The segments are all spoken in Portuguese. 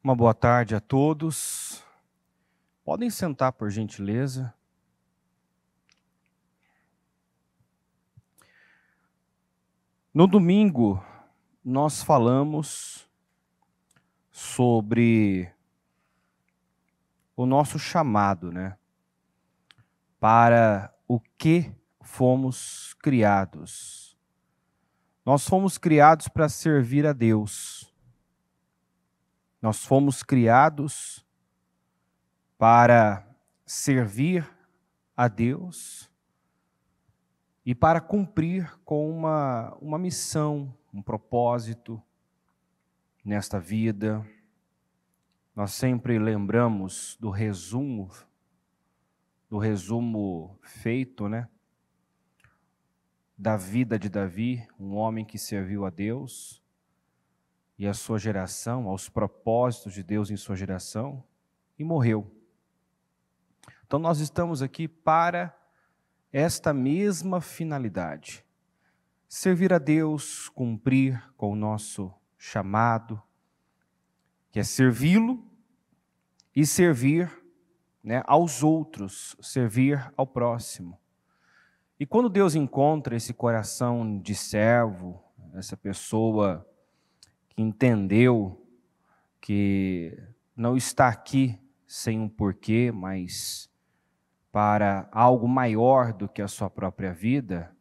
Uma boa tarde a todos. Podem sentar, por gentileza. No domingo, nós falamos sobre o nosso chamado, para o que fomos criados. Nós fomos criados para servir a Deus. Nós fomos criados para servir a Deus e para cumprir com uma missão, um propósito nesta vida. Nós sempre lembramos do resumo feito, da vida de Davi, um homem que serviu a Deus e a sua geração, aos propósitos de Deus em sua geração, e morreu. Então nós estamos aqui para esta mesma finalidade: servir a Deus, cumprir com o nosso chamado, que é servi-lo e servir aos outros, servir ao próximo. E quando Deus encontra esse coração de servo, essa pessoa que entendeu que não está aqui sem um porquê, mas para algo maior do que a sua própria vida,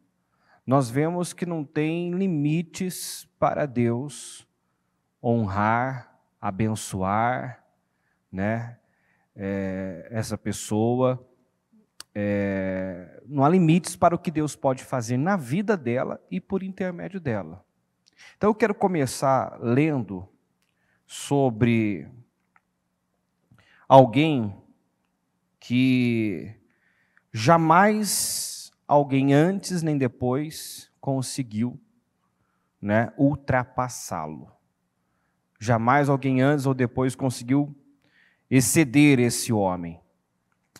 nós vemos que não tem limites para Deus honrar, abençoar, essa pessoa. Não há limites para o que Deus pode fazer na vida dela e por intermédio dela. Então eu quero começar lendo sobre alguém que jamais alguém antes nem depois conseguiu ultrapassá-lo. Jamais alguém antes ou depois conseguiu exceder esse homem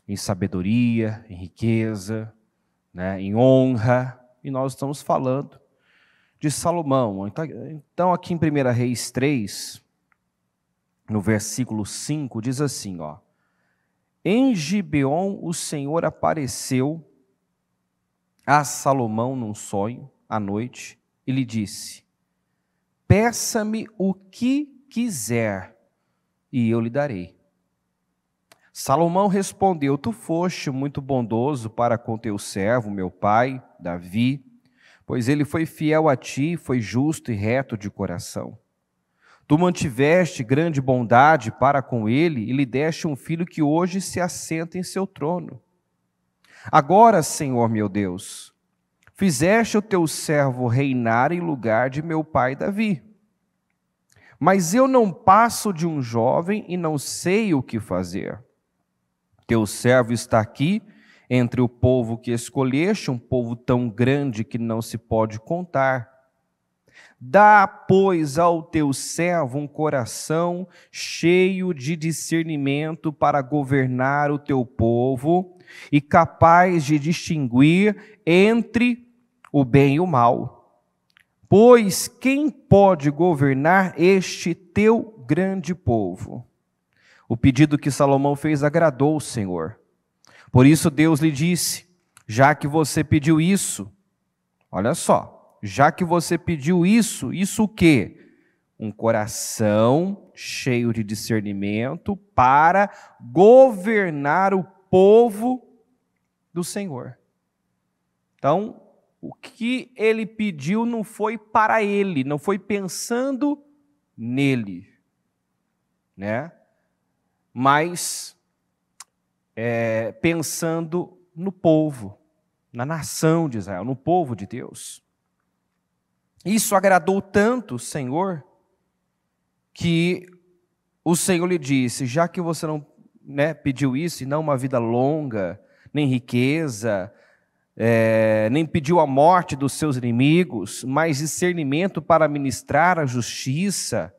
em sabedoria, em riqueza, em honra. E nós estamos falando de Salomão. Então aqui em 1 Reis 3, no versículo 5, diz assim, em Gibeon o Senhor apareceu a Salomão num sonho à noite e lhe disse: peça-me o que quiser e eu lhe darei. Salomão respondeu: tu foste muito bondoso para com teu servo, meu pai, Davi, pois ele foi fiel a ti, foi justo e reto de coração. Tu mantiveste grande bondade para com ele e lhe deste um filho que hoje se assenta em seu trono. Agora, Senhor meu Deus, fizeste o teu servo reinar em lugar de meu pai Davi. Mas eu não passo de um jovem e não sei o que fazer. Teu servo está aqui entre o povo que escolheste, um povo tão grande que não se pode contar. Dá, pois, ao teu servo um coração cheio de discernimento para governar o teu povo e capaz de distinguir entre o bem e o mal. Pois quem pode governar este teu grande povo? O pedido que Salomão fez agradou o Senhor. Por isso Deus lhe disse: já que você pediu isso, olha só, já que você pediu isso o quê? Um coração cheio de discernimento para governar o povo do Senhor. Então, o que ele pediu não foi para ele, não foi pensando nele, mas pensando no povo, na nação de Israel, no povo de Deus. Isso agradou tanto o Senhor, que o Senhor lhe disse: já que você não pediu isso, e não uma vida longa, nem riqueza, nem pediu a morte dos seus inimigos, mas discernimento para ministrar a justiça,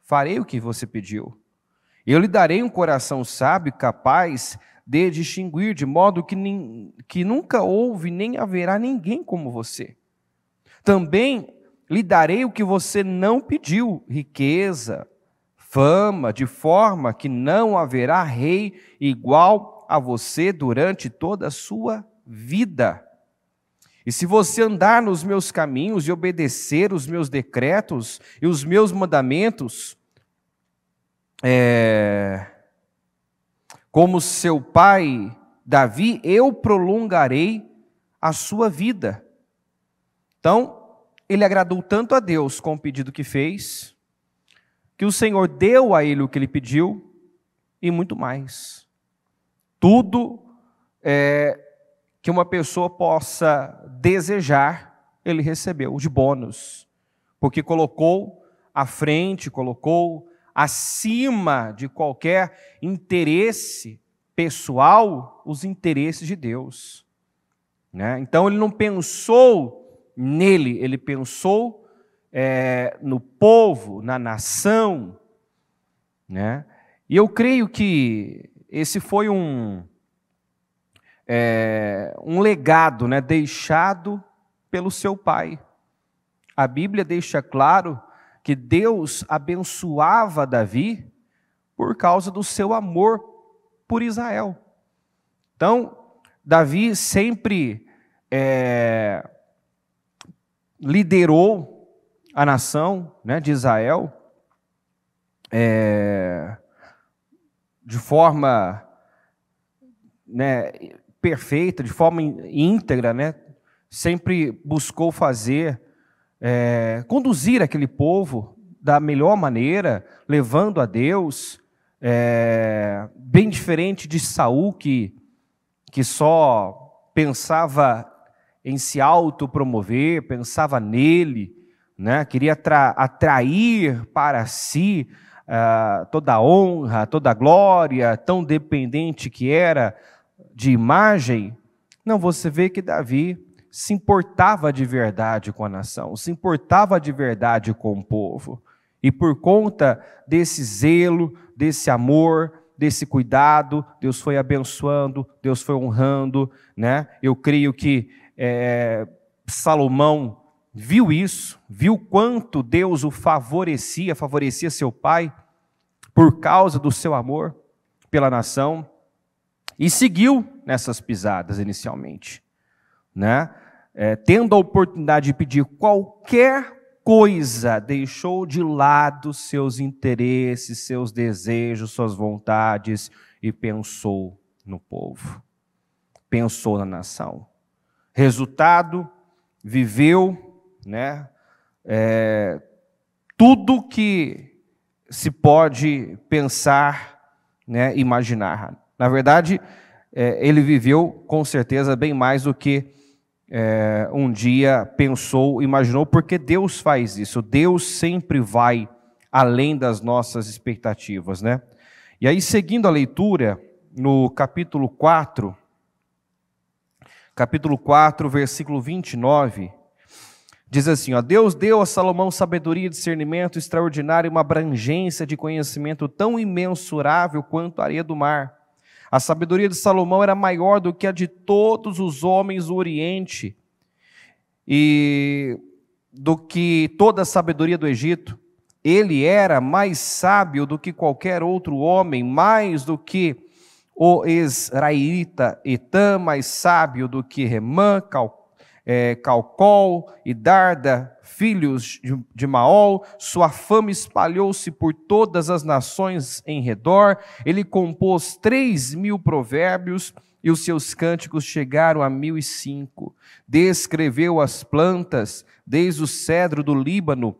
farei o que você pediu. Eu lhe darei um coração sábio, capaz de distinguir, de modo que nunca houve nem haverá ninguém como você. Também lhe darei o que você não pediu: riqueza, fama, de forma que não haverá rei igual a você durante toda a sua vida. E se você andar nos meus caminhos e obedecer os meus decretos e os meus mandamentos, como seu pai Davi, eu prolongarei a sua vida. Então, ele agradou tanto a Deus com o pedido que fez, que o Senhor deu a ele o que ele pediu e muito mais. Tudo que uma pessoa possa desejar, ele recebeu de bônus, porque colocou à frente, colocou acima de qualquer interesse pessoal, os interesses de Deus, né? Então ele não pensou nele, ele pensou no povo, na nação, né? E eu creio que esse foi um legado, né, deixado pelo seu pai. A Bíblia deixa claro que Deus abençoava Davi por causa do seu amor por Israel. Então, Davi sempre liderou a nação, né, de Israel de forma, né, perfeita, de forma íntegra, né? Sempre buscou conduzir aquele povo da melhor maneira, levando a Deus, bem diferente de Saul, que só pensava em se autopromover, pensava nele, né? Queria atrair para si toda a honra, toda a glória, tão dependente que era de imagem. Não, você vê que Davi se importava de verdade com a nação, se importava de verdade com o povo. E por conta desse zelo, desse amor, desse cuidado, Deus foi abençoando, Deus foi honrando, né? Eu creio que Salomão viu isso, viu quanto Deus o favorecia seu pai, por causa do seu amor pela nação, e seguiu nessas pisadas inicialmente, né? Tendo a oportunidade de pedir qualquer coisa, deixou de lado seus interesses, seus desejos, suas vontades e pensou no povo, pensou na nação. Resultado, viveu, né, tudo que se pode pensar, né, imaginar. Na verdade, ele viveu com certeza bem mais do que um dia pensou, imaginou, porque Deus faz isso. Deus sempre vai além das nossas expectativas, né? E aí, seguindo a leitura, no capítulo 4, versículo 29, diz assim, ó: Deus deu a Salomão sabedoria e discernimento extraordinário, uma abrangência de conhecimento tão imensurável quanto a areia do mar. A sabedoria de Salomão era maior do que a de todos os homens do Oriente, e do que toda a sabedoria do Egito. Ele era mais sábio do que qualquer outro homem, mais do que o israelita Etã, mais sábio do que Remã, Calcol e Darda, filhos de Maol. Sua fama espalhou-se por todas as nações em redor. Ele compôs 3.000 provérbios e os seus cânticos chegaram a 1.005. Descreveu as plantas, desde o cedro do Líbano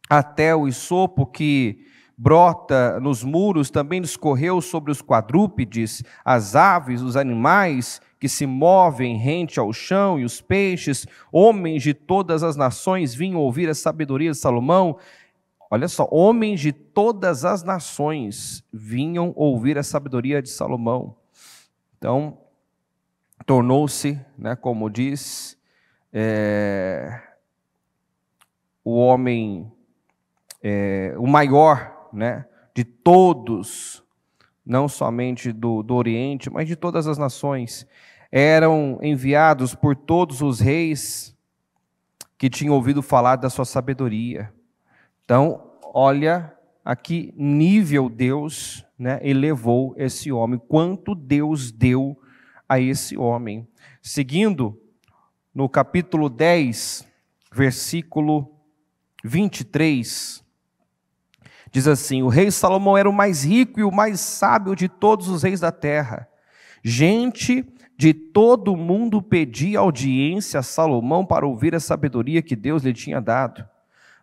até o hisopo que brota nos muros. Também discorreu sobre os quadrúpedes, as aves, os animais que se movem rente ao chão e os peixes. Homens de todas as nações vinham ouvir a sabedoria de Salomão. Olha só, homens de todas as nações vinham ouvir a sabedoria de Salomão. Então, tornou-se, né, como diz, o homem, o maior, né, de todos, não somente do Oriente, mas de todas as nações. Eram enviados por todos os reis que tinham ouvido falar da sua sabedoria. Então, olha a que nível Deus, né, elevou esse homem, quanto Deus deu a esse homem. Seguindo, no capítulo 10, versículo 23, diz assim: o rei Salomão era o mais rico e o mais sábio de todos os reis da terra. Gente de todo o mundo pedia audiência a Salomão para ouvir a sabedoria que Deus lhe tinha dado.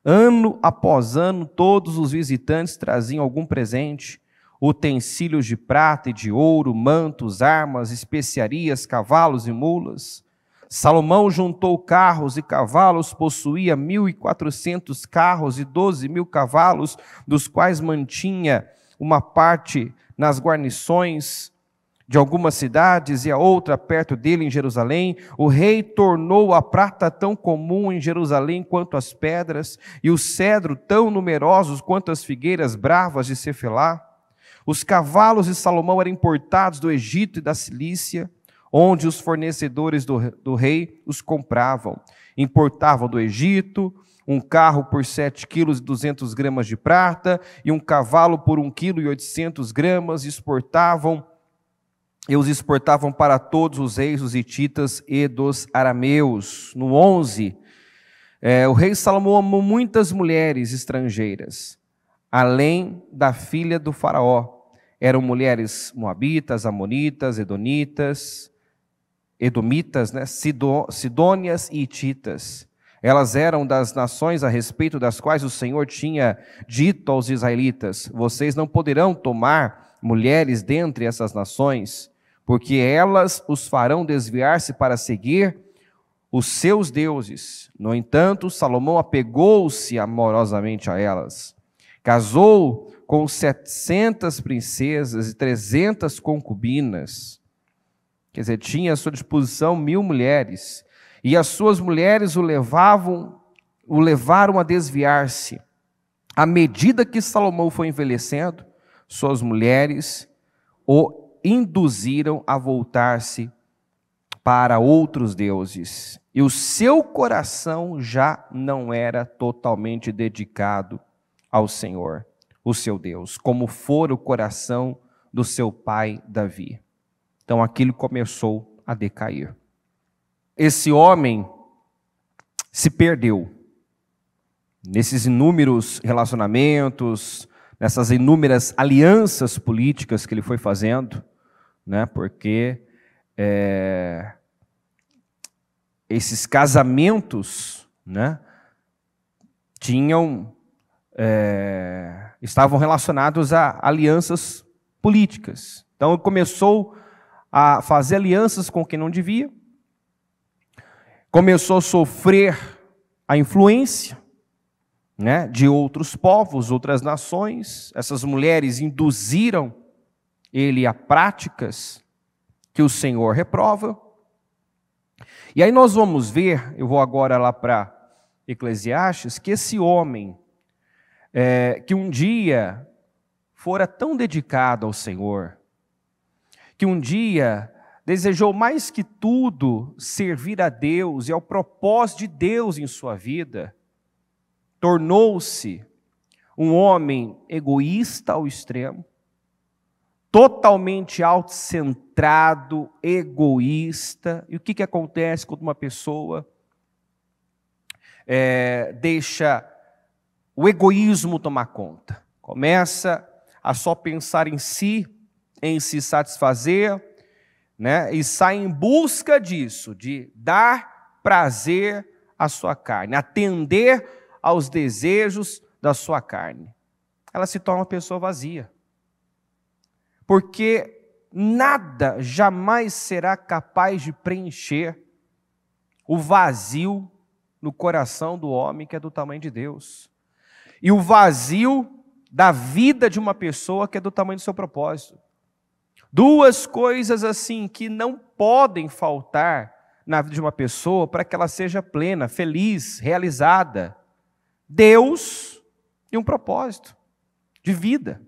Ano após ano, todos os visitantes traziam algum presente: utensílios de prata e de ouro, mantos, armas, especiarias, cavalos e mulas. Salomão juntou carros e cavalos, possuía 1.400 carros e 12.000 cavalos, dos quais mantinha uma parte nas guarnições de algumas cidades e a outra perto dele em Jerusalém. O rei tornou a prata tão comum em Jerusalém quanto as pedras, e o cedro tão numerosos quanto as figueiras bravas de Cefelá. Os cavalos de Salomão eram importados do Egito e da Cilícia, onde os fornecedores do rei os compravam. Importavam do Egito um carro por 7 quilos e 200 gramas de prata, e um cavalo por 1 quilo e 800 gramas, e os exportavam para todos os reis dos hititas e dos arameus. No 11, o rei Salomão amou muitas mulheres estrangeiras, além da filha do faraó. Eram mulheres moabitas, amonitas, edomitas, né, sidônias e hititas. Elas eram das nações a respeito das quais o Senhor tinha dito aos israelitas: vocês não poderão tomar mulheres dentre essas nações, porque elas os farão desviar-se para seguir os seus deuses. No entanto, Salomão apegou-se amorosamente a elas. Casou com 700 princesas e 300 concubinas. Quer dizer, tinha à sua disposição 1.000 mulheres. E as suas mulheres o levaram a desviar-se. À medida que Salomão foi envelhecendo, suas mulheres o induziram a voltar-se para outros deuses. E o seu coração já não era totalmente dedicado ao Senhor, o seu Deus, como fora o coração do seu pai Davi. Então aquilo começou a decair. Esse homem se perdeu nesses inúmeros relacionamentos, nessas inúmeras alianças políticas que ele foi fazendo, né? Porque esses casamentos, né, estavam relacionados a alianças políticas. Então ele começou a fazer alianças com quem não devia, começou a sofrer a influência, né, de outros povos, outras nações. Essas mulheres induziram ele a práticas que o Senhor reprova. E aí nós vamos ver, eu vou agora lá para Eclesiastes, que esse homem, que um dia fora tão dedicado ao Senhor, que um dia desejou mais que tudo servir a Deus e ao propósito de Deus em sua vida, tornou-se um homem egoísta ao extremo, totalmente autocentrado, egoísta. E o que acontece quando uma pessoa deixa o egoísmo tomar conta? Começa a só pensar em si, em se satisfazer, né? E sai em busca disso, de dar prazer à sua carne, atender aos desejos da sua carne. Ela se torna uma pessoa vazia. Porque nada jamais será capaz de preencher o vazio no coração do homem que é do tamanho de Deus. E o vazio da vida de uma pessoa que é do tamanho do seu propósito. Duas coisas assim que não podem faltar na vida de uma pessoa para que ela seja plena, feliz, realizada: Deus e um propósito de vida.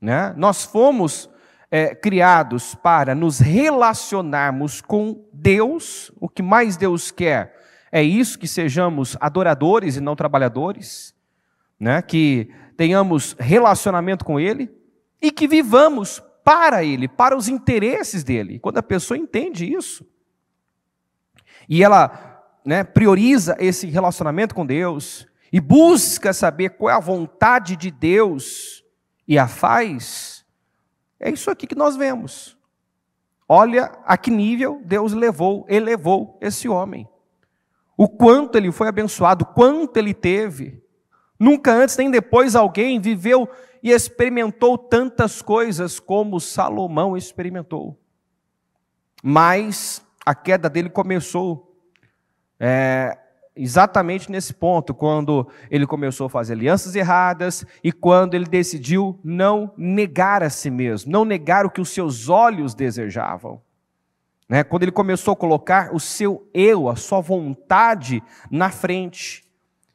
Né? Nós fomos criados para nos relacionarmos com Deus. O que mais Deus quer é isso, que sejamos adoradores e não trabalhadores, né? Que tenhamos relacionamento com Ele e que vivamos para Ele, para os interesses dEle. Quando a pessoa entende isso, e ela, prioriza esse relacionamento com Deus, e busca saber qual é a vontade de Deus, e a faz, é isso aqui que nós vemos. Olha a que nível Deus elevou esse homem. O quanto ele foi abençoado, o quanto ele teve. Nunca antes nem depois alguém viveu e experimentou tantas coisas como Salomão experimentou. Mas a queda dele começou exatamente nesse ponto, quando ele começou a fazer alianças erradas e quando ele decidiu não negar a si mesmo, não negar o que os seus olhos desejavam. Quando ele começou a colocar o seu eu, a sua vontade na frente.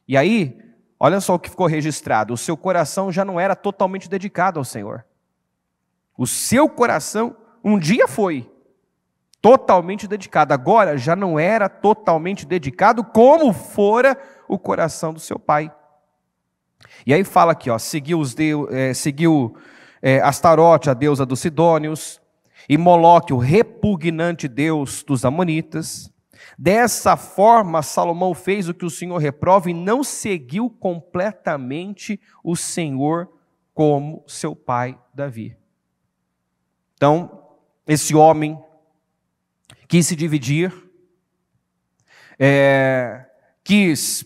E aí, olha só o que ficou registrado, o seu coração já não era totalmente dedicado ao Senhor. O seu coração um dia foi totalmente dedicado, agora já não era totalmente dedicado como fora o coração do seu pai. E aí fala aqui, seguiu Astarote, a deusa dos Sidônios, e Moloque, o repugnante deus dos Amonitas. Dessa forma, Salomão fez o que o Senhor reprova e não seguiu completamente o Senhor como seu pai Davi. Então, esse homem quis se dividir, quis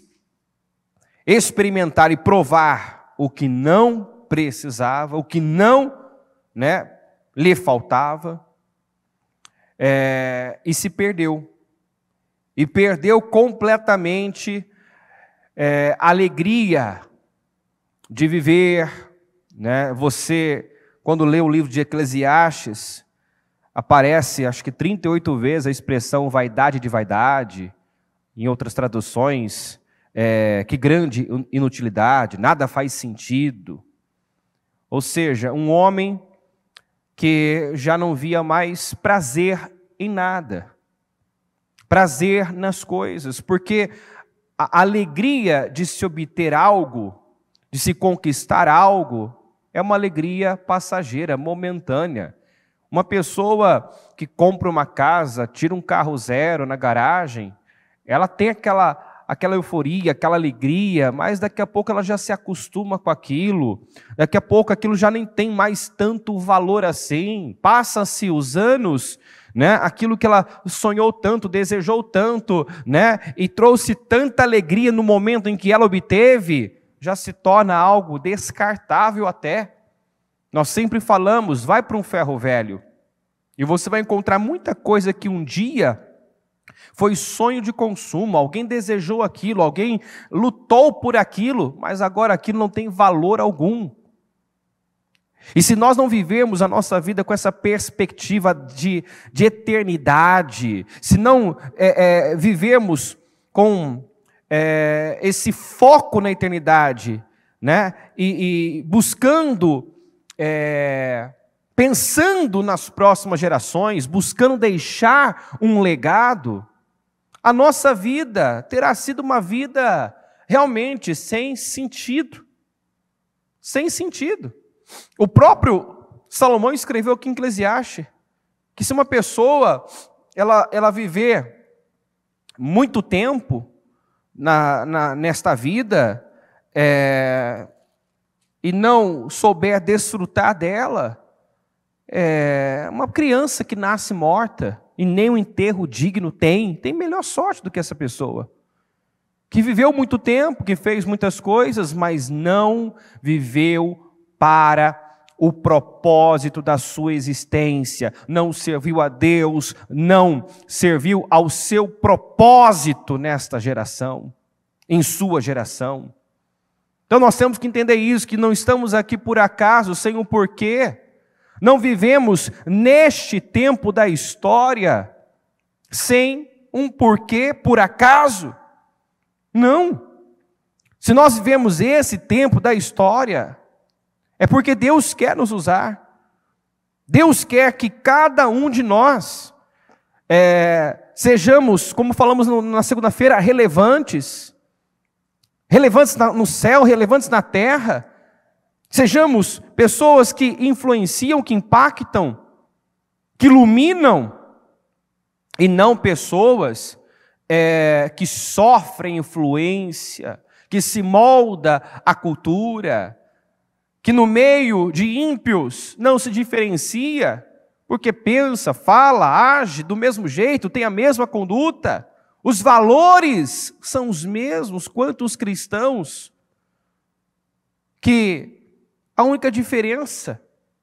experimentar e provar o que não precisava, o que não lhe faltava, e se perdeu. E perdeu completamente a alegria de viver. Você, quando lê o livro de Eclesiastes, aparece, acho que 38 vezes a expressão vaidade de vaidade, em outras traduções, que grande inutilidade, nada faz sentido. Ou seja, um homem que já não via mais prazer em nada, prazer nas coisas, porque a alegria de se obter algo, de se conquistar algo, é uma alegria passageira, momentânea. Uma pessoa que compra uma casa, tira um carro zero na garagem, ela tem aquela euforia, aquela alegria, mas daqui a pouco ela já se acostuma com aquilo, daqui a pouco aquilo já nem tem mais tanto valor assim, passa-se os anos, aquilo que ela sonhou tanto, desejou tanto, e trouxe tanta alegria no momento em que ela obteve, já se torna algo descartável até. Nós sempre falamos, vai para um ferro velho, e você vai encontrar muita coisa que um dia foi sonho de consumo, alguém desejou aquilo, alguém lutou por aquilo, mas agora aquilo não tem valor algum. E se nós não vivemos a nossa vida com essa perspectiva de eternidade, se não vivemos com esse foco na eternidade, e buscando, pensando nas próximas gerações, buscando deixar um legado, a nossa vida terá sido uma vida realmente sem sentido. Sem sentido. O próprio Salomão escreveu aqui em Eclesiastes que se uma pessoa ela viver muito tempo nesta vida e não souber desfrutar dela, uma criança que nasce morta e nem um enterro digno tem melhor sorte do que essa pessoa, que viveu muito tempo, que fez muitas coisas, mas não viveu para o propósito da sua existência, não serviu a Deus, não serviu ao seu propósito nesta geração, em sua geração. Então nós temos que entender isso, que não estamos aqui por acaso, sem um porquê. Não vivemos neste tempo da história sem um porquê, por acaso. Não. Se nós vivemos esse tempo da história, é porque Deus quer nos usar. Deus quer que cada um de nós sejamos, como falamos na segunda-feira, relevantes. Relevantes no céu, relevantes na terra. Sejamos pessoas que influenciam, que impactam, que iluminam, e não pessoas que sofrem influência, que se molda a cultura, que no meio de ímpios não se diferencia, porque pensa, fala, age do mesmo jeito, tem a mesma conduta, os valores são os mesmos quanto os cristãos, que a única diferença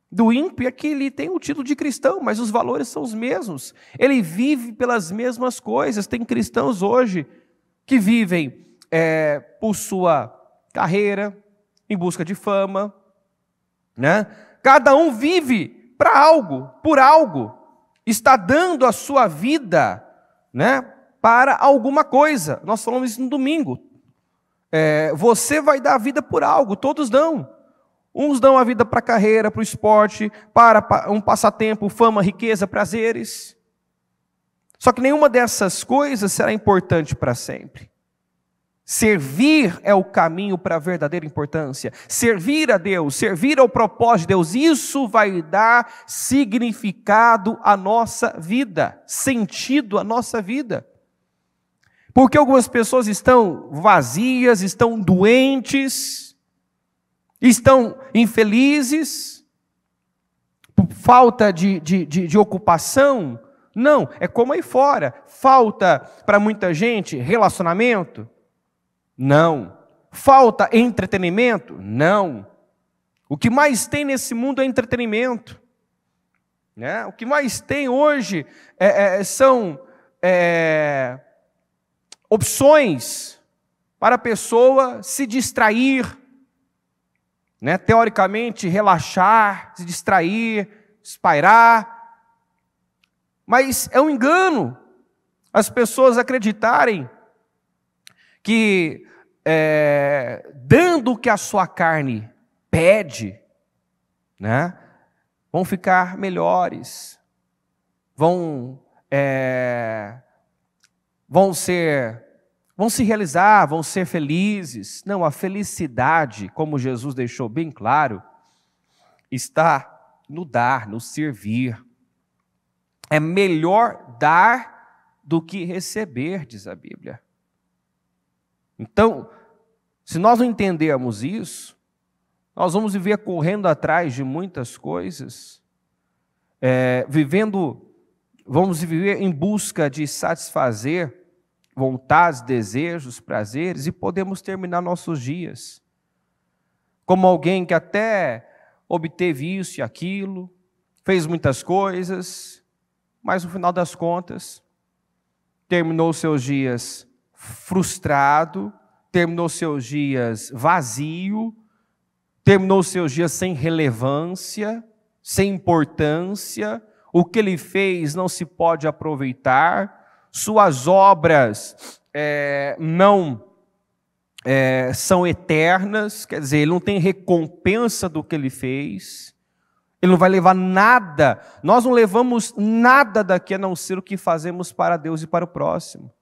do ímpio é que ele tem o título de cristão, mas os valores são os mesmos. Ele vive pelas mesmas coisas. Tem cristãos hoje que vivem por sua carreira, em busca de fama, né? Cada um vive para algo, por algo. Está dando a sua vida, né, para alguma coisa. Nós falamos isso no domingo. Você vai dar a vida por algo, todos dão. Uns dão a vida para a carreira, para o esporte, para um passatempo, fama, riqueza, prazeres. Só que nenhuma dessas coisas será importante para sempre. Servir é o caminho para a verdadeira importância. Servir a Deus, servir ao propósito de Deus, isso vai dar significado à nossa vida, sentido à nossa vida. Porque algumas pessoas estão vazias, estão doentes, estão infelizes, por falta de ocupação? Não, é como aí fora. Falta para muita gente relacionamento? Não. Falta entretenimento? Não. O que mais tem nesse mundo é entretenimento, né? O que mais tem hoje são opções para a pessoa se distrair, né? Teoricamente, relaxar, se distrair, espairar. Mas é um engano as pessoas acreditarem que, dando o que a sua carne pede, né, vão ficar melhores, vão se realizar, vão ser felizes. Não, a felicidade, como Jesus deixou bem claro, está no dar, no servir. É melhor dar do que receber, diz a Bíblia. Então, se nós não entendermos isso, nós vamos viver correndo atrás de muitas coisas, vamos viver em busca de satisfazer vontades, desejos, prazeres, e podemos terminar nossos dias como alguém que até obteve isso e aquilo, fez muitas coisas, mas no final das contas terminou seus dias frustrado, terminou seus dias vazio, terminou seus dias sem relevância, sem importância. O que ele fez não se pode aproveitar, suas obras não são eternas, quer dizer, ele não tem recompensa do que ele fez, ele não vai levar nada, nós não levamos nada daqui a não ser o que fazemos para Deus e para o próximo.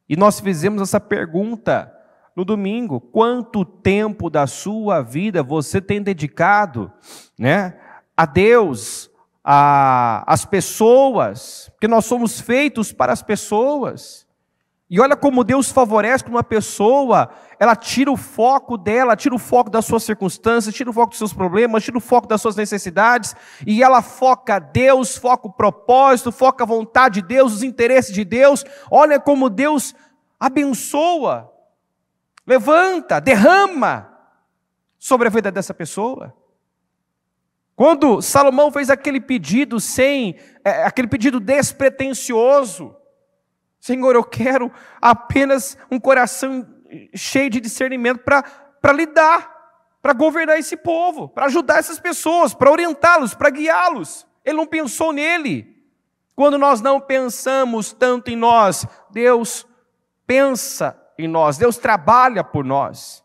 E nós fizemos essa pergunta no domingo: quanto tempo da sua vida você tem dedicado, né, a Deus, às pessoas? Porque nós somos feitos para as pessoas. E olha como Deus favorece uma pessoa, ela tira o foco dela, tira o foco das suas circunstâncias, tira o foco dos seus problemas, tira o foco das suas necessidades, e ela foca Deus, foca o propósito, foca a vontade de Deus, os interesses de Deus. Olha como Deus abençoa, levanta, derrama sobre a vida dessa pessoa. Quando Salomão fez aquele pedido aquele pedido despretensioso: Senhor, eu quero apenas um coração cheio de discernimento para lidar, para governar esse povo, para ajudar essas pessoas, para orientá-los, para guiá-los. Ele não pensou nele. Quando nós não pensamos tanto em nós, Deus pensa em nós, Deus trabalha por nós.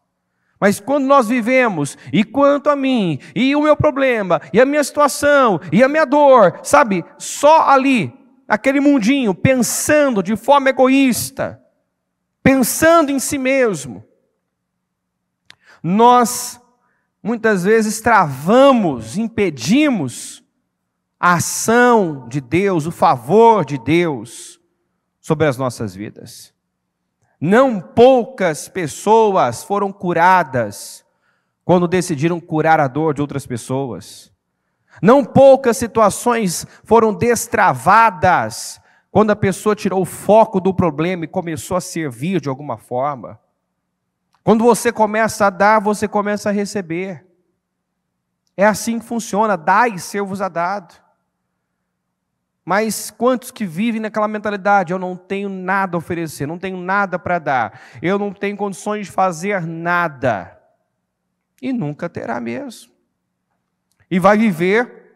Mas quando nós vivemos, e quanto a mim, e o meu problema, e a minha situação, e a minha dor, sabe, só ali, aquele mundinho, pensando de forma egoísta, pensando em si mesmo, nós muitas vezes travamos, impedimos a ação de Deus, o favor de Deus sobre as nossas vidas. Não poucas pessoas foram curadas quando decidiram curar a dor de outras pessoas. Não poucas situações foram destravadas quando a pessoa tirou o foco do problema e começou a servir de alguma forma. Quando você começa a dar, você começa a receber. É assim que funciona, dai e ser-vos-á dado. Mas quantos que vivem naquela mentalidade, eu não tenho nada a oferecer, não tenho nada para dar, eu não tenho condições de fazer nada. E nunca terá mesmo. E vai viver,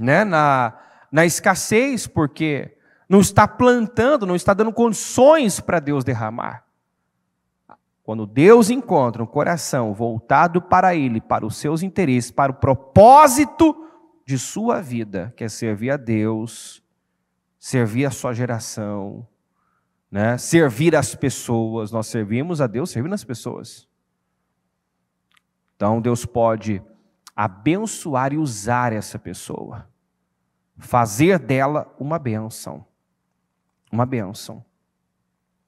né, na escassez, porque não está plantando, não está dando condições para Deus derramar. Quando Deus encontra um coração voltado para Ele, para os seus interesses, para o propósito de sua vida, que é servir a Deus, servir a sua geração, né? Servir as pessoas. Nós servimos a Deus servindo as pessoas. Então Deus pode abençoar e usar essa pessoa, fazer dela uma bênção. Uma bênção.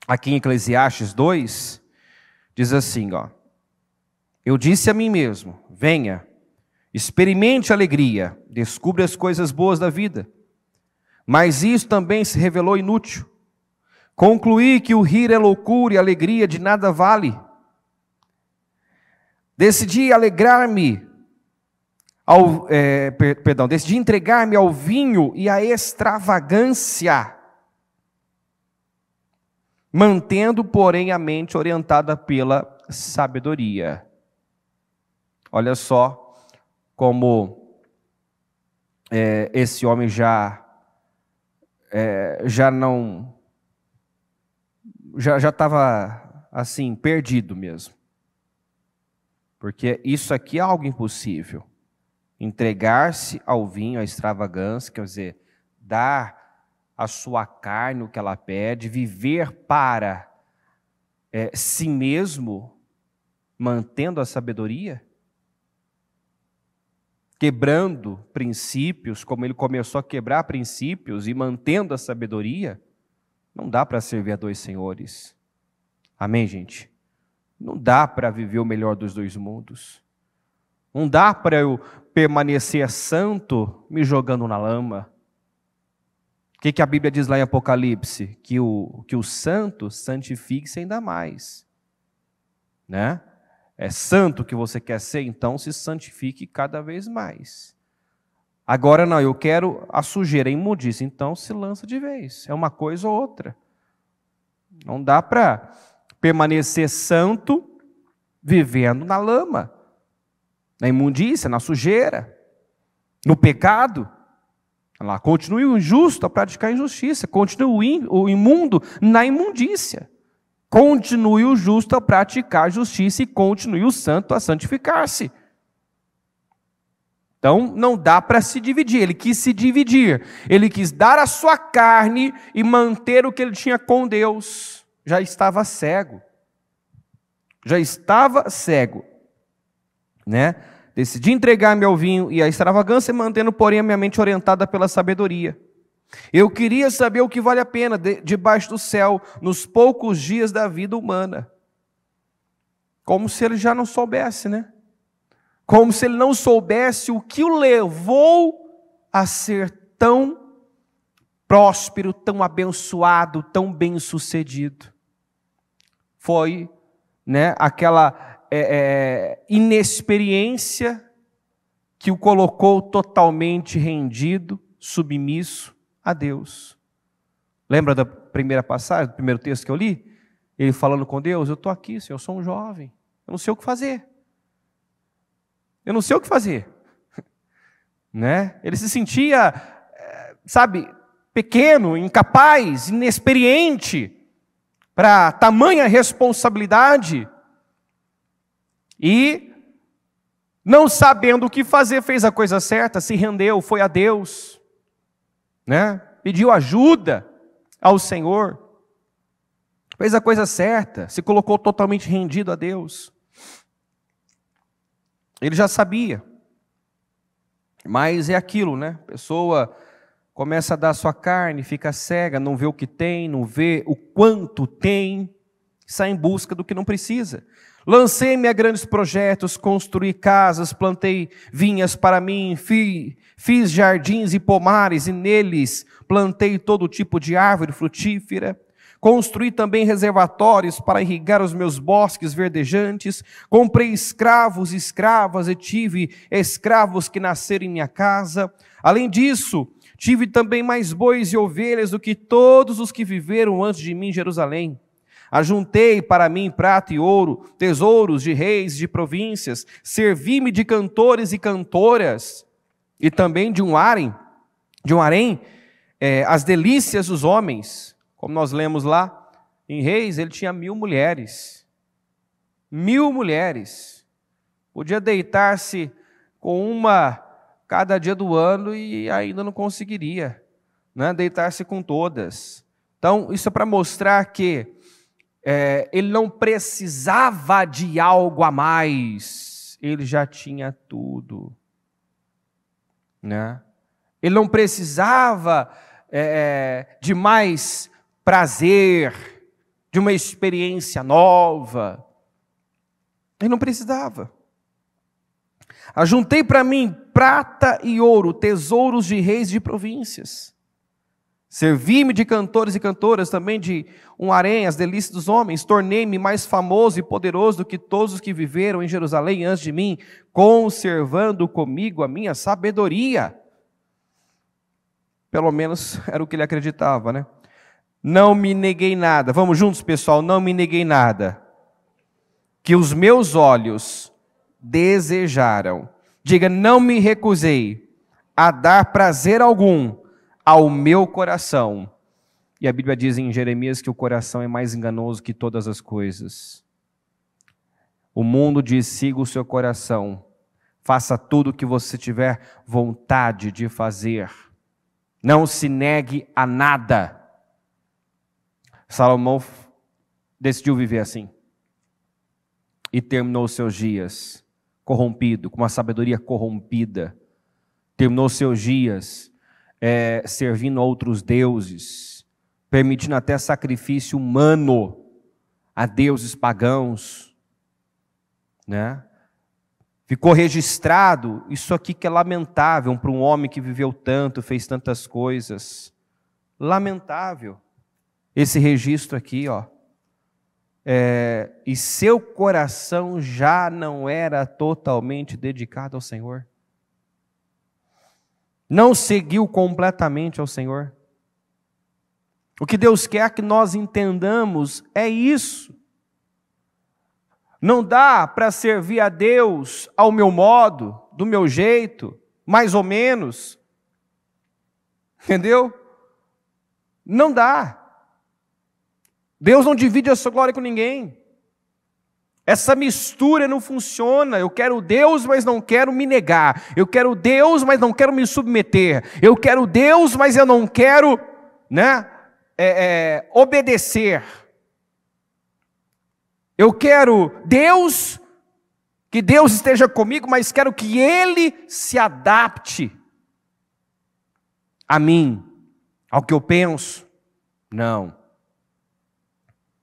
Aqui em Eclesiastes 2, diz assim, ó: eu disse a mim mesmo, venha, experimente a alegria, descubra as coisas boas da vida. Mas isso também se revelou inútil. Concluí que o rir é loucura e a alegria de nada vale. Decidi alegrar-me, decidi entregar-me ao vinho e à extravagância, mantendo, porém, a mente orientada pela sabedoria. Olha só como esse homem já estava assim, perdido mesmo. Porque isso aqui é algo impossível. Entregar-se ao vinho, à extravagância, quer dizer, dar a sua carne o que ela pede, viver para si mesmo, mantendo a sabedoria, quebrando princípios, como ele começou a quebrar princípios e mantendo a sabedoria. Não dá para servir a dois senhores. Amém, gente? Não dá para viver o melhor dos dois mundos. Não dá para eu permanecer santo me jogando na lama. O que a Bíblia diz lá em Apocalipse? Que o santo santifique-se ainda mais. Né? É santo que você quer ser, então se santifique cada vez mais. Agora não, eu quero a sujeira, a imundícia, então se lança de vez. É uma coisa ou outra. Não dá para permanecer santo vivendo na lama, na imundícia, na sujeira, no pecado. Lá, continue o injusto a praticar a injustiça, continue o imundo na imundícia. Continue o justo a praticar a justiça e continue o santo a santificar-se. Então, não dá para se dividir. Ele quis se dividir. Ele quis dar a sua carne e manter o que ele tinha com Deus. Já estava cego. Já estava cego. Né? Decidi entregar-me ao vinho e à extravagância, mantendo, porém, a minha mente orientada pela sabedoria. Eu queria saber o que vale a pena debaixo do céu, nos poucos dias da vida humana. Como se ele já não soubesse, né? Como se ele não soubesse o que o levou a ser tão próspero, tão abençoado, tão bem-sucedido. Foi, né, aquela inexperiência que o colocou totalmente rendido, submisso a Deus. Lembra da primeira passagem, do primeiro texto que eu li? Ele falando com Deus: eu estou aqui, Senhor, eu sou um jovem, eu não sei o que fazer. Eu não sei o que fazer. Né? Ele se sentia, pequeno, incapaz, inexperiente para tamanha responsabilidade. E, não sabendo o que fazer, fez a coisa certa, se rendeu, foi a Deus. Né? Pediu ajuda ao Senhor. Fez a coisa certa, se colocou totalmente rendido a Deus. Ele já sabia. Mas é aquilo, né? A pessoa começa a dar sua carne, fica cega, não vê o que tem, não vê o quanto tem, sai em busca do que não precisa. Lancei-me a grandes projetos, construí casas, plantei vinhas para mim, fiz jardins e pomares, e neles plantei todo tipo de árvore frutífera. Construí também reservatórios para irrigar os meus bosques verdejantes. Comprei escravos e escravas, e tive escravos que nasceram em minha casa. Além disso, tive também mais bois e ovelhas do que todos os que viveram antes de mim em Jerusalém. Ajuntei para mim prata e ouro, tesouros de reis e de províncias. Servi-me de cantores e cantoras, e também de um harém, as delícias dos homens. Como nós lemos lá em Reis, ele tinha 1000 mulheres. 1000 mulheres. Podia deitar-se com uma cada dia do ano e ainda não conseguiria, né? Deitar-se com todas. Então, isso é para mostrar que ele não precisava de algo a mais. Ele já tinha tudo, né? Ele não precisava de mais prazer, de uma experiência nova. Ele não precisava. Ajuntei para mim prata e ouro, tesouros de reis de províncias. Servi-me de cantores e cantoras, também de um harém, as delícias dos homens. Tornei-me mais famoso e poderoso do que todos os que viveram em Jerusalém antes de mim, conservando comigo a minha sabedoria. Pelo menos era o que ele acreditava, né? Não me neguei nada. Vamos juntos, pessoal. Não me neguei nada que os meus olhos desejaram. Diga, não me recusei a dar prazer algum ao meu coração. E a Bíblia diz em Jeremias que o coração é mais enganoso que todas as coisas. O mundo diz, siga o seu coração. Faça tudo o que você tiver vontade de fazer. Não se negue a nada. Salomão decidiu viver assim. E terminou os seus dias corrompido, com uma sabedoria corrompida. Terminou seus dias servindo a outros deuses, permitindo até sacrifício humano a deuses pagãos, né? Ficou registrado, isso aqui que é lamentável para um homem que viveu tanto, fez tantas coisas. Lamentável. Esse registro aqui, ó. E seu coração já não era totalmente dedicado ao Senhor. Não seguiu completamente ao Senhor. O que Deus quer que nós entendamos é isso. Não dá para servir a Deus ao meu modo, do meu jeito, mais ou menos. Entendeu? Não dá. Deus não divide a sua glória com ninguém. Essa mistura não funciona. Eu quero Deus, mas não quero me negar. Eu quero Deus, mas não quero me submeter. Eu quero Deus, mas eu não quero, né, obedecer. Eu quero Deus, que Deus esteja comigo, mas quero que Ele se adapte a mim, ao que eu penso. Não.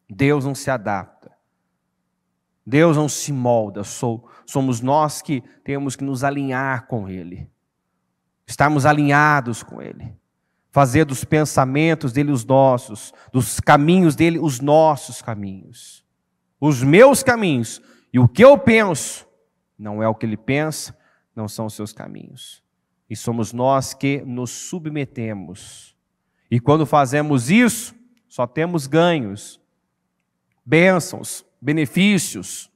Deus não se adapta. Deus não se molda. Somos nós que temos que nos alinhar com Ele. Estarmos alinhados com Ele. Fazer dos pensamentos dEle os nossos, dos caminhos dEle os nossos caminhos. Os meus caminhos e o que eu penso não é o que Ele pensa, não são os seus caminhos. E somos nós que nos submetemos. E quando fazemos isso, só temos ganhos, bênçãos, benefícios.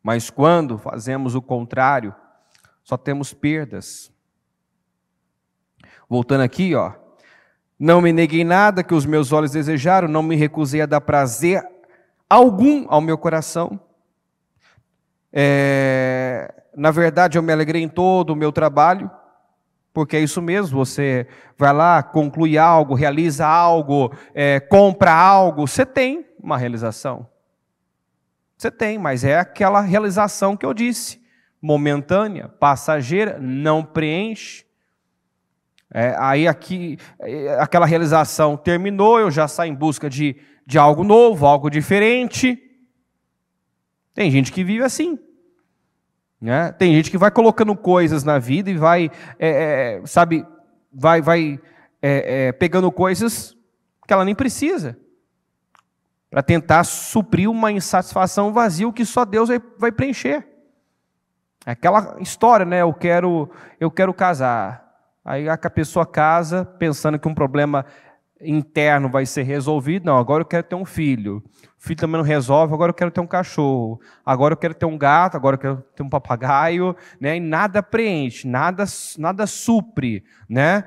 Mas quando fazemos o contrário, só temos perdas. Voltando aqui, ó. Não me neguei nada que os meus olhos desejaram, não me recusei a dar prazer algum ao meu coração. Na verdade, eu me alegrei em todo o meu trabalho, porque é isso mesmo, você vai lá, conclui algo, realiza algo, compra algo, você tem uma realização. Você tem, mas é aquela realização que eu disse. momentânea, passageira, não preenche. Aí aquela realização terminou, eu já saio em busca de algo novo, algo diferente. Tem gente que vive assim, né? Tem gente que vai colocando coisas na vida e vai, pegando coisas que ela nem precisa, para tentar suprir uma insatisfação vazia que só Deus vai preencher. Aquela história, né? Eu quero casar. Aí a pessoa casa pensando que um problema interno vai ser resolvido. Não, agora eu quero ter um filho. O filho também não resolve, agora eu quero ter um cachorro. Agora eu quero ter um gato, agora eu quero ter um papagaio, né? E nada preenche, nada supre, né?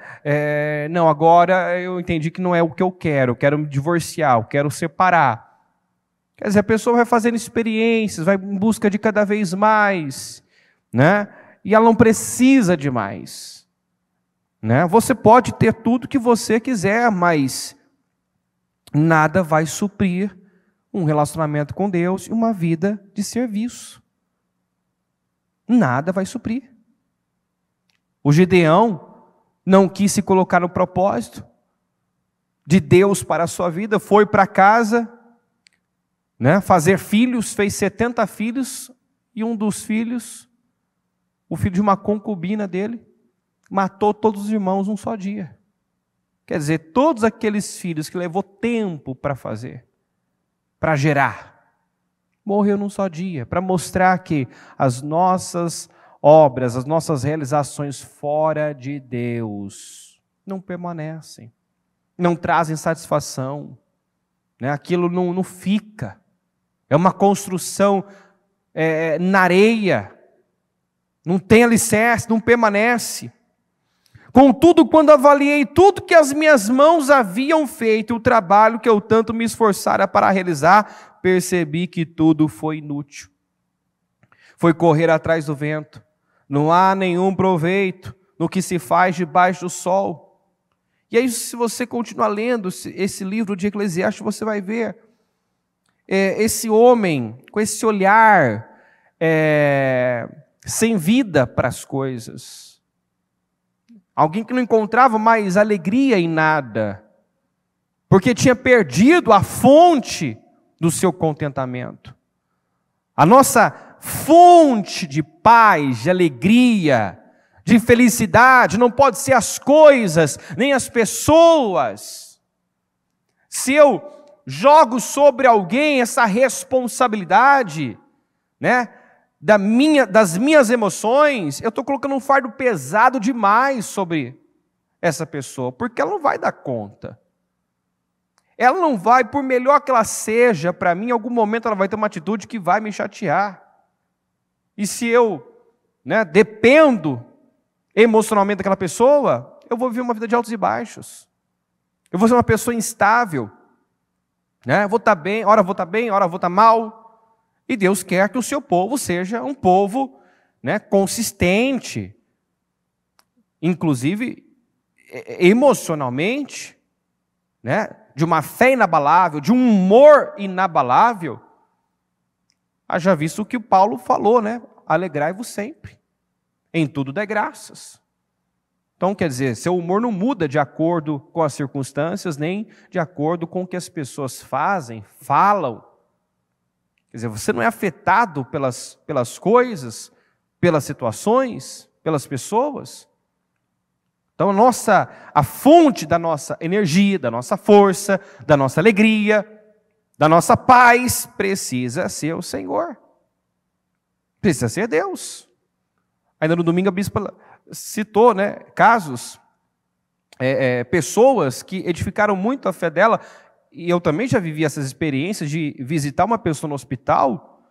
Não, agora eu entendi que não é o que eu quero me divorciar, eu quero separar. Quer dizer, a pessoa vai fazendo experiências, vai em busca de cada vez mais, né? E ela não precisa de mais. Né? Você pode ter tudo que você quiser, mas nada vai suprir um relacionamento com Deus e uma vida de serviço. Nada vai suprir. O Gideão não quis se colocar no propósito de Deus para a sua vida, foi para casa, né, fazer filhos, fez 70 filhos, e um dos filhos, o filho de uma concubina dele, matou todos os irmãos num só dia. Quer dizer, todos aqueles filhos que levou tempo para fazer, para gerar, morreu num só dia, para mostrar que as nossas obras, as nossas realizações fora de Deus não permanecem, não trazem satisfação, né? Aquilo não fica, é uma construção na areia, não tem alicerce, não permanece. Contudo, quando avaliei tudo que as minhas mãos haviam feito, o trabalho que eu tanto me esforçara para realizar, percebi que tudo foi inútil. Foi correr atrás do vento. Não há nenhum proveito no que se faz debaixo do sol. E aí, se você continuar lendo esse livro de Eclesiastes, você vai ver esse homem com esse olhar sem vida para as coisas. Alguém que não encontrava mais alegria em nada, porque tinha perdido a fonte do seu contentamento. A nossa fonte de paz, de alegria, de felicidade, não pode ser as coisas, nem as pessoas. Se eu jogo sobre alguém essa responsabilidade, né, das minhas emoções, eu estou colocando um fardo pesado demais sobre essa pessoa, porque ela não vai dar conta. Ela não vai, por melhor que ela seja para mim, em algum momento ela vai ter uma atitude que vai me chatear. E se eu, né, dependo emocionalmente daquela pessoa, eu vou viver uma vida de altos e baixos. Eu vou ser uma pessoa instável, né? Vou estar bem, ora vou estar bem, ora vou estar mal. E Deus quer que o seu povo seja um povo, né, consistente, inclusive emocionalmente, né, de uma fé inabalável, de um humor inabalável. Haja visto o que o Paulo falou, né? Alegrai-vos sempre, em tudo dai graças. Então, quer dizer, seu humor não muda de acordo com as circunstâncias, nem de acordo com o que as pessoas fazem, falam. Quer dizer, você não é afetado pelas coisas, pelas situações, pelas pessoas. Então a fonte da nossa energia, da nossa força, da nossa alegria, da nossa paz, precisa ser o Senhor. Precisa ser Deus. Ainda no domingo a bispa citou, né, casos, pessoas que edificaram muito a fé dela. E eu também já vivi essas experiências de visitar uma pessoa no hospital,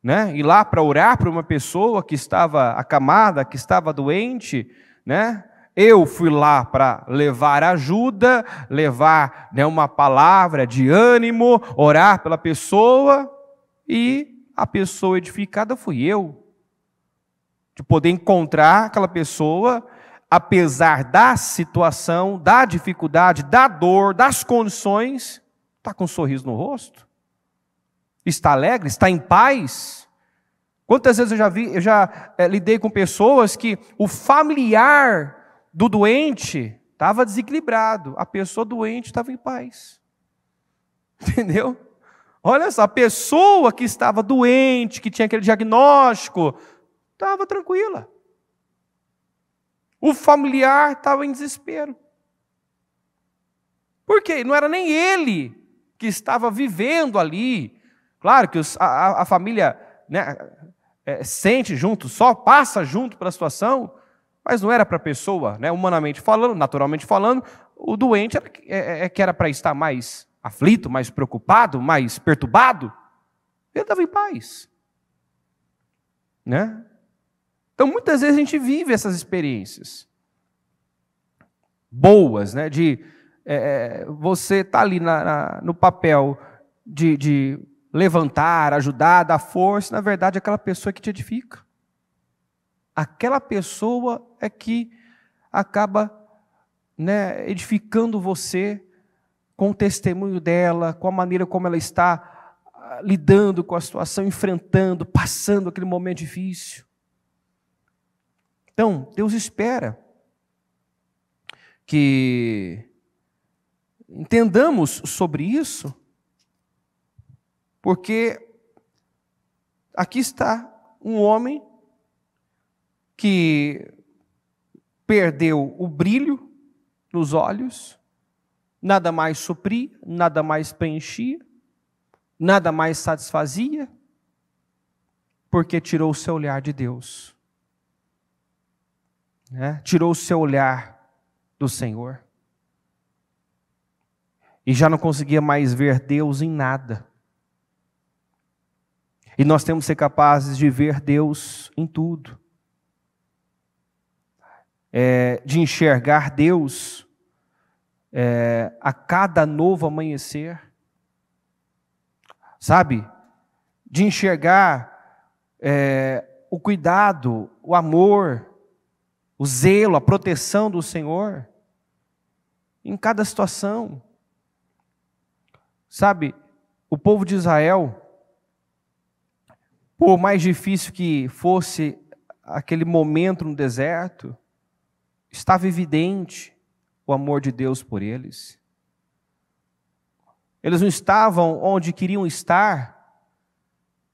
né? Ir lá para orar para uma pessoa que estava acamada, que estava doente, né? Eu fui lá para levar ajuda, levar, né, uma palavra de ânimo, orar pela pessoa, e a pessoa edificada fui eu. De poder encontrar aquela pessoa, apesar da situação, da dificuldade, da dor, das condições, está com um sorriso no rosto, está alegre, está em paz, Quantas vezes eu já lidei com pessoas que o familiar do doente estava desequilibrado, a pessoa doente estava em paz. Entendeu? Olha só, a pessoa que estava doente, que tinha aquele diagnóstico, estava tranquila. O familiar estava em desespero. Por quê? Não era nem ele que estava vivendo ali. Claro que a família, né, sente junto, só passa junto pela situação, mas não era para a pessoa, né, humanamente falando, naturalmente falando, o doente que era para estar mais aflito, mais preocupado, mais perturbado. Ele estava em paz. Né? Então, muitas vezes a gente vive essas experiências boas, né, de você estar ali no papel de levantar, ajudar, dar força, na verdade, é aquela pessoa que te edifica. Aquela pessoa é que acaba, né, edificando você com o testemunho dela, com a maneira como ela está lidando com a situação, enfrentando, passando aquele momento difícil. Então, Deus espera que entendamos sobre isso, porque aqui está um homem que perdeu o brilho nos olhos, nada mais supria, nada mais preenchia, nada mais satisfazia, porque tirou o seu olhar de Deus, né? Tirou o seu olhar do Senhor, e já não conseguia mais ver Deus em nada. E nós temos que ser capazes de ver Deus em tudo, de enxergar Deus a cada novo amanhecer, sabe? De enxergar o cuidado, o amor, o zelo, a proteção do Senhor em cada situação. Sabe, o povo de Israel, por mais difícil que fosse aquele momento no deserto, estava evidente o amor de Deus por eles. Eles não estavam onde queriam estar,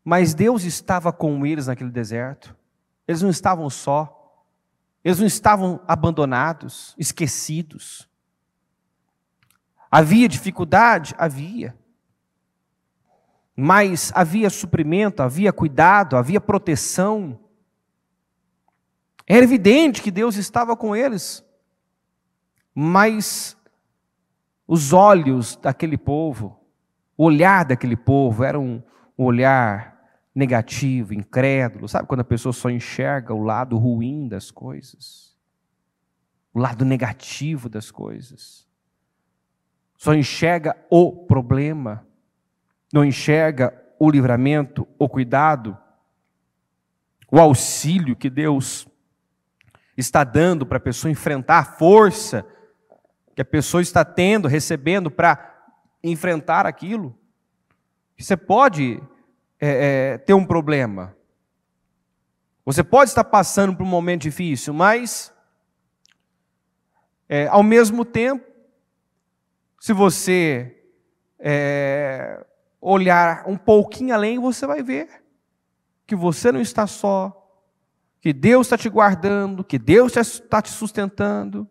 mas Deus estava com eles naquele deserto. Eles não estavam só, eles não estavam abandonados, esquecidos. Havia dificuldade? Havia. Mas havia suprimento, havia cuidado, havia proteção. Era evidente que Deus estava com eles. Mas os olhos daquele povo, o olhar daquele povo era um olhar negativo, incrédulo. Sabe quando a pessoa só enxerga o lado ruim das coisas? O lado negativo das coisas. Só enxerga o problema, não enxerga o livramento, o cuidado, o auxílio que Deus está dando para a pessoa enfrentar, a força que a pessoa está tendo, recebendo para enfrentar aquilo. Você pode ter um problema, você pode estar passando por um momento difícil, mas ao mesmo tempo, se você olhar um pouquinho além, você vai ver que você não está só, que Deus está te guardando, que Deus está te sustentando,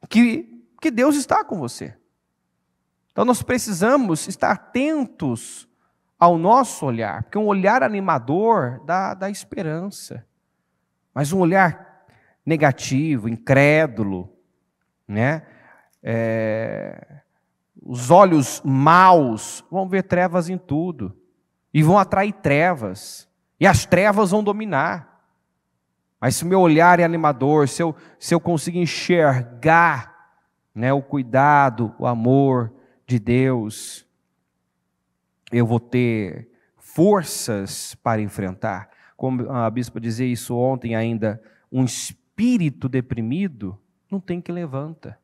que Deus está com você. Então nós precisamos estar atentos ao nosso olhar, porque um olhar animador dá esperança, mas um olhar negativo, incrédulo, né? Os olhos maus vão ver trevas em tudo, e vão atrair trevas, e as trevas vão dominar. Mas se o meu olhar é animador, se eu consigo enxergar, né, o cuidado, o amor de Deus, eu vou ter forças para enfrentar. Como a bispa dizia isso ontem ainda, um espírito deprimido não tem que levanta.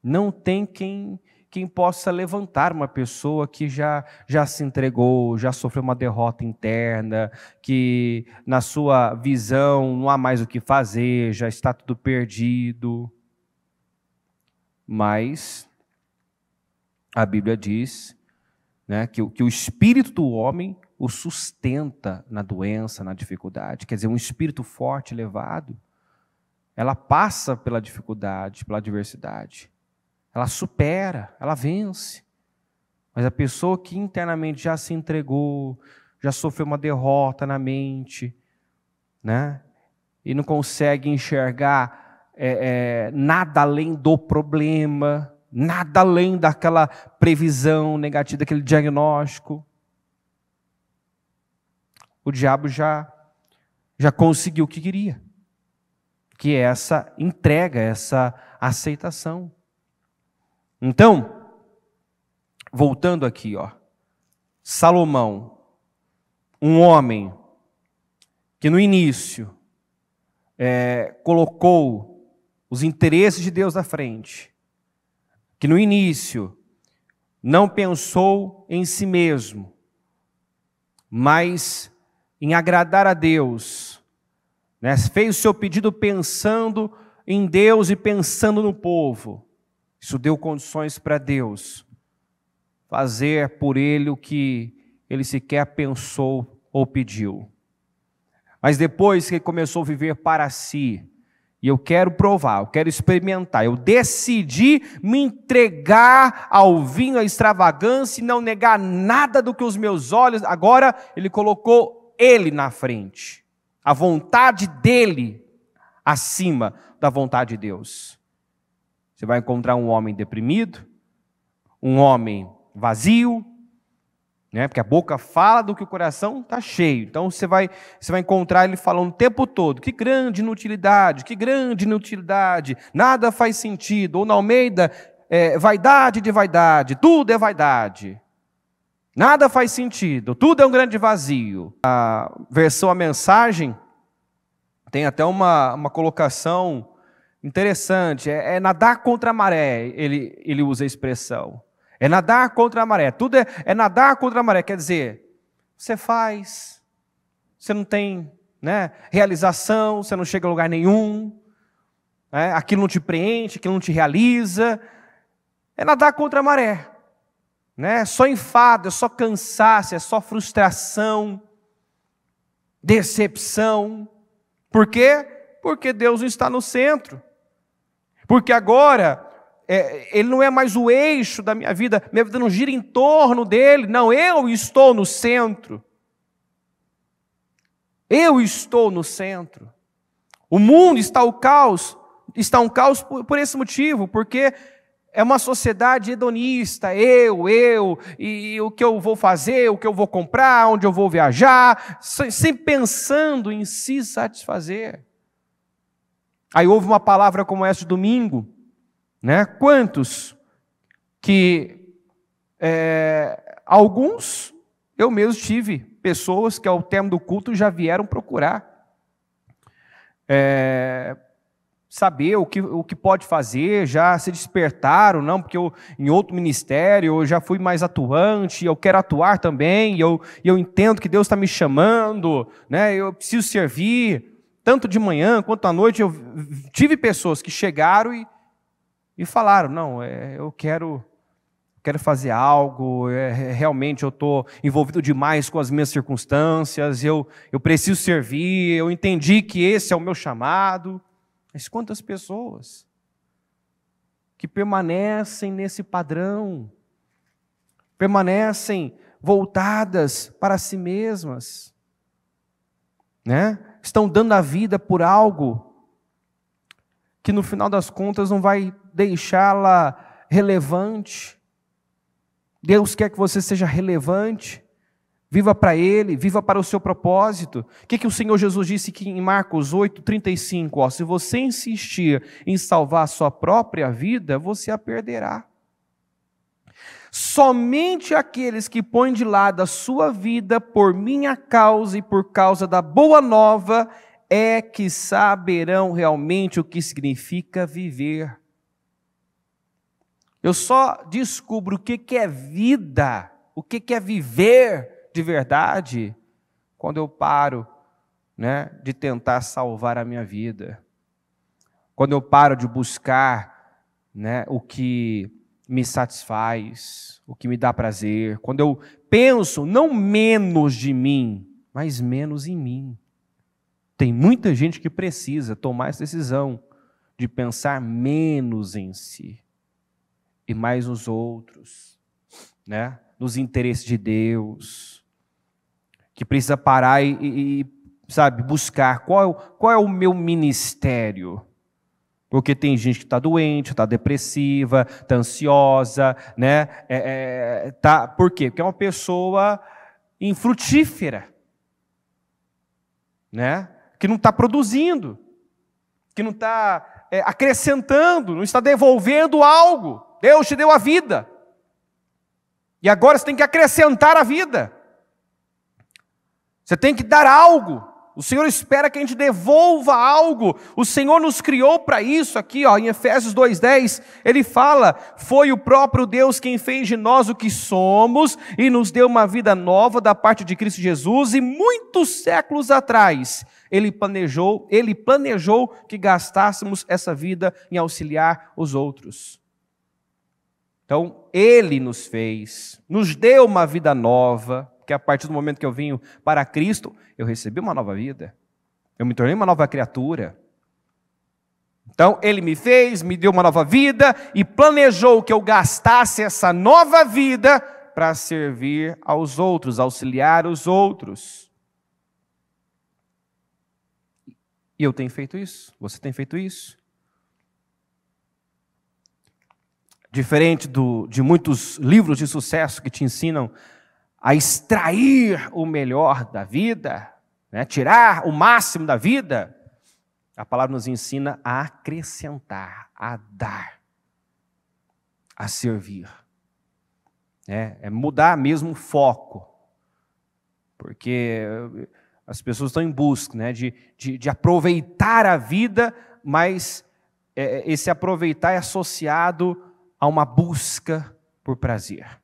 Não tem quem quem possa levantar uma pessoa que já se entregou, já sofreu uma derrota interna, que na sua visão não há mais o que fazer, já está tudo perdido. Mas a Bíblia diz, né, que o espírito do homem o sustenta na doença, na dificuldade. Quer dizer, um espírito forte, elevado, ela passa pela dificuldade, pela adversidade. Ela supera, ela vence. Mas a pessoa que internamente já se entregou, já sofreu uma derrota na mente, né, e não consegue enxergar nada além do problema, nada além daquela previsão negativa, daquele diagnóstico, o diabo já conseguiu o que queria, que é essa entrega, essa aceitação. Então, voltando aqui, Salomão, um homem que no início colocou os interesses de Deus à frente, que no início não pensou em si mesmo, mas em agradar a Deus, né? Fez o seu pedido pensando em Deus e pensando no povo. Isso deu condições para Deus fazer por ele o que ele sequer pensou ou pediu. Mas depois que ele começou a viver para si, e eu quero provar, eu quero experimentar, eu decidi me entregar ao vinho, à extravagância e não negar nada do que os meus olhos... Agora ele colocou ele na frente, a vontade dele acima da vontade de Deus. Você vai encontrar um homem deprimido, um homem vazio, né? Porque a boca fala do que o coração está cheio. Então você vai encontrar ele falando o tempo todo: que grande inutilidade, nada faz sentido. Ou na Almeida, vaidade de vaidade, tudo é vaidade. Nada faz sentido, tudo é um grande vazio. A versão A Mensagem tem até uma colocação interessante, é nadar contra a maré, ele usa a expressão. É nadar contra a maré, tudo é nadar contra a maré, quer dizer, você faz, você não tem, né, realização, você não chega a lugar nenhum, né, aquilo não te preenche, aquilo não te realiza, é nadar contra a maré. É só enfado, é só cansaço, é só frustração, decepção. Por quê? Porque Deus não está no centro. Porque agora, Ele não é mais o eixo da minha vida não gira em torno dEle. Não, eu estou no centro. Eu estou no centro. O mundo está um caos por esse motivo, porque é uma sociedade hedonista, e o que eu vou fazer, o que eu vou comprar, onde eu vou viajar, sempre pensando em se satisfazer. Aí houve uma palavra como essa de domingo, né? Quantos que, alguns, eu mesmo tive pessoas que ao término do culto já vieram procurar, saber o que pode fazer, já se despertaram, não, porque eu, em outro ministério, eu já fui mais atuante, eu quero atuar também, e eu entendo que Deus está me chamando, né, eu preciso servir, tanto de manhã quanto à noite. Eu tive pessoas que chegaram e falaram: não, eu quero fazer algo, realmente eu estou envolvido demais com as minhas circunstâncias, eu preciso servir, eu entendi que esse é o meu chamado. Mas quantas pessoas que permanecem nesse padrão, permanecem voltadas para si mesmas, né? Estão dando a vida por algo que no final das contas não vai deixá-la relevante. Deus quer que você seja relevante. Viva para Ele, viva para o seu propósito. O que o Senhor Jesus disse aqui em Marcos 8:35? Se você insistir em salvar a sua própria vida, você a perderá. Somente aqueles que põem de lado a sua vida por minha causa e por causa da boa nova é que saberão realmente o que significa viver. Eu só descubro o que é vida, o que é viver de verdade, quando eu paro, né, de tentar salvar a minha vida. Quando eu paro de buscar, né, o que me satisfaz, o que me dá prazer. Quando eu penso não menos de mim, mas menos em mim. Tem muita gente que precisa tomar essa decisão de pensar menos em si e mais nos outros, né? Nos interesses de Deus, que precisa parar e sabe, buscar qual é o meu ministério. Porque tem gente que está doente, está depressiva, está ansiosa, né? Por quê? Porque é uma pessoa infrutífera, né? Que não está produzindo, que não está acrescentando, não está devolvendo algo. Deus te deu a vida. E agora você tem que acrescentar a vida. Você tem que dar algo. O Senhor espera que a gente devolva algo. O Senhor nos criou para isso aqui, ó, em Efésios 2:10, ele fala: foi o próprio Deus quem fez de nós o que somos e nos deu uma vida nova da parte de Cristo Jesus, e muitos séculos atrás Ele planejou que gastássemos essa vida em auxiliar os outros. Então, Ele nos fez, nos deu uma vida nova, que a partir do momento que eu vim para Cristo, eu recebi uma nova vida. Eu me tornei uma nova criatura. Então, Ele me fez, me deu uma nova vida e planejou que eu gastasse essa nova vida para servir aos outros, auxiliar os outros. E eu tenho feito isso, você tem feito isso. Diferente de muitos livros de sucesso que te ensinam a extrair o melhor da vida, né? Tirar o máximo da vida, a palavra nos ensina a acrescentar, a dar, a servir. É mudar mesmo o foco, porque as pessoas estão em busca, né, de aproveitar a vida, mas esse aproveitar é associado a uma busca por prazer.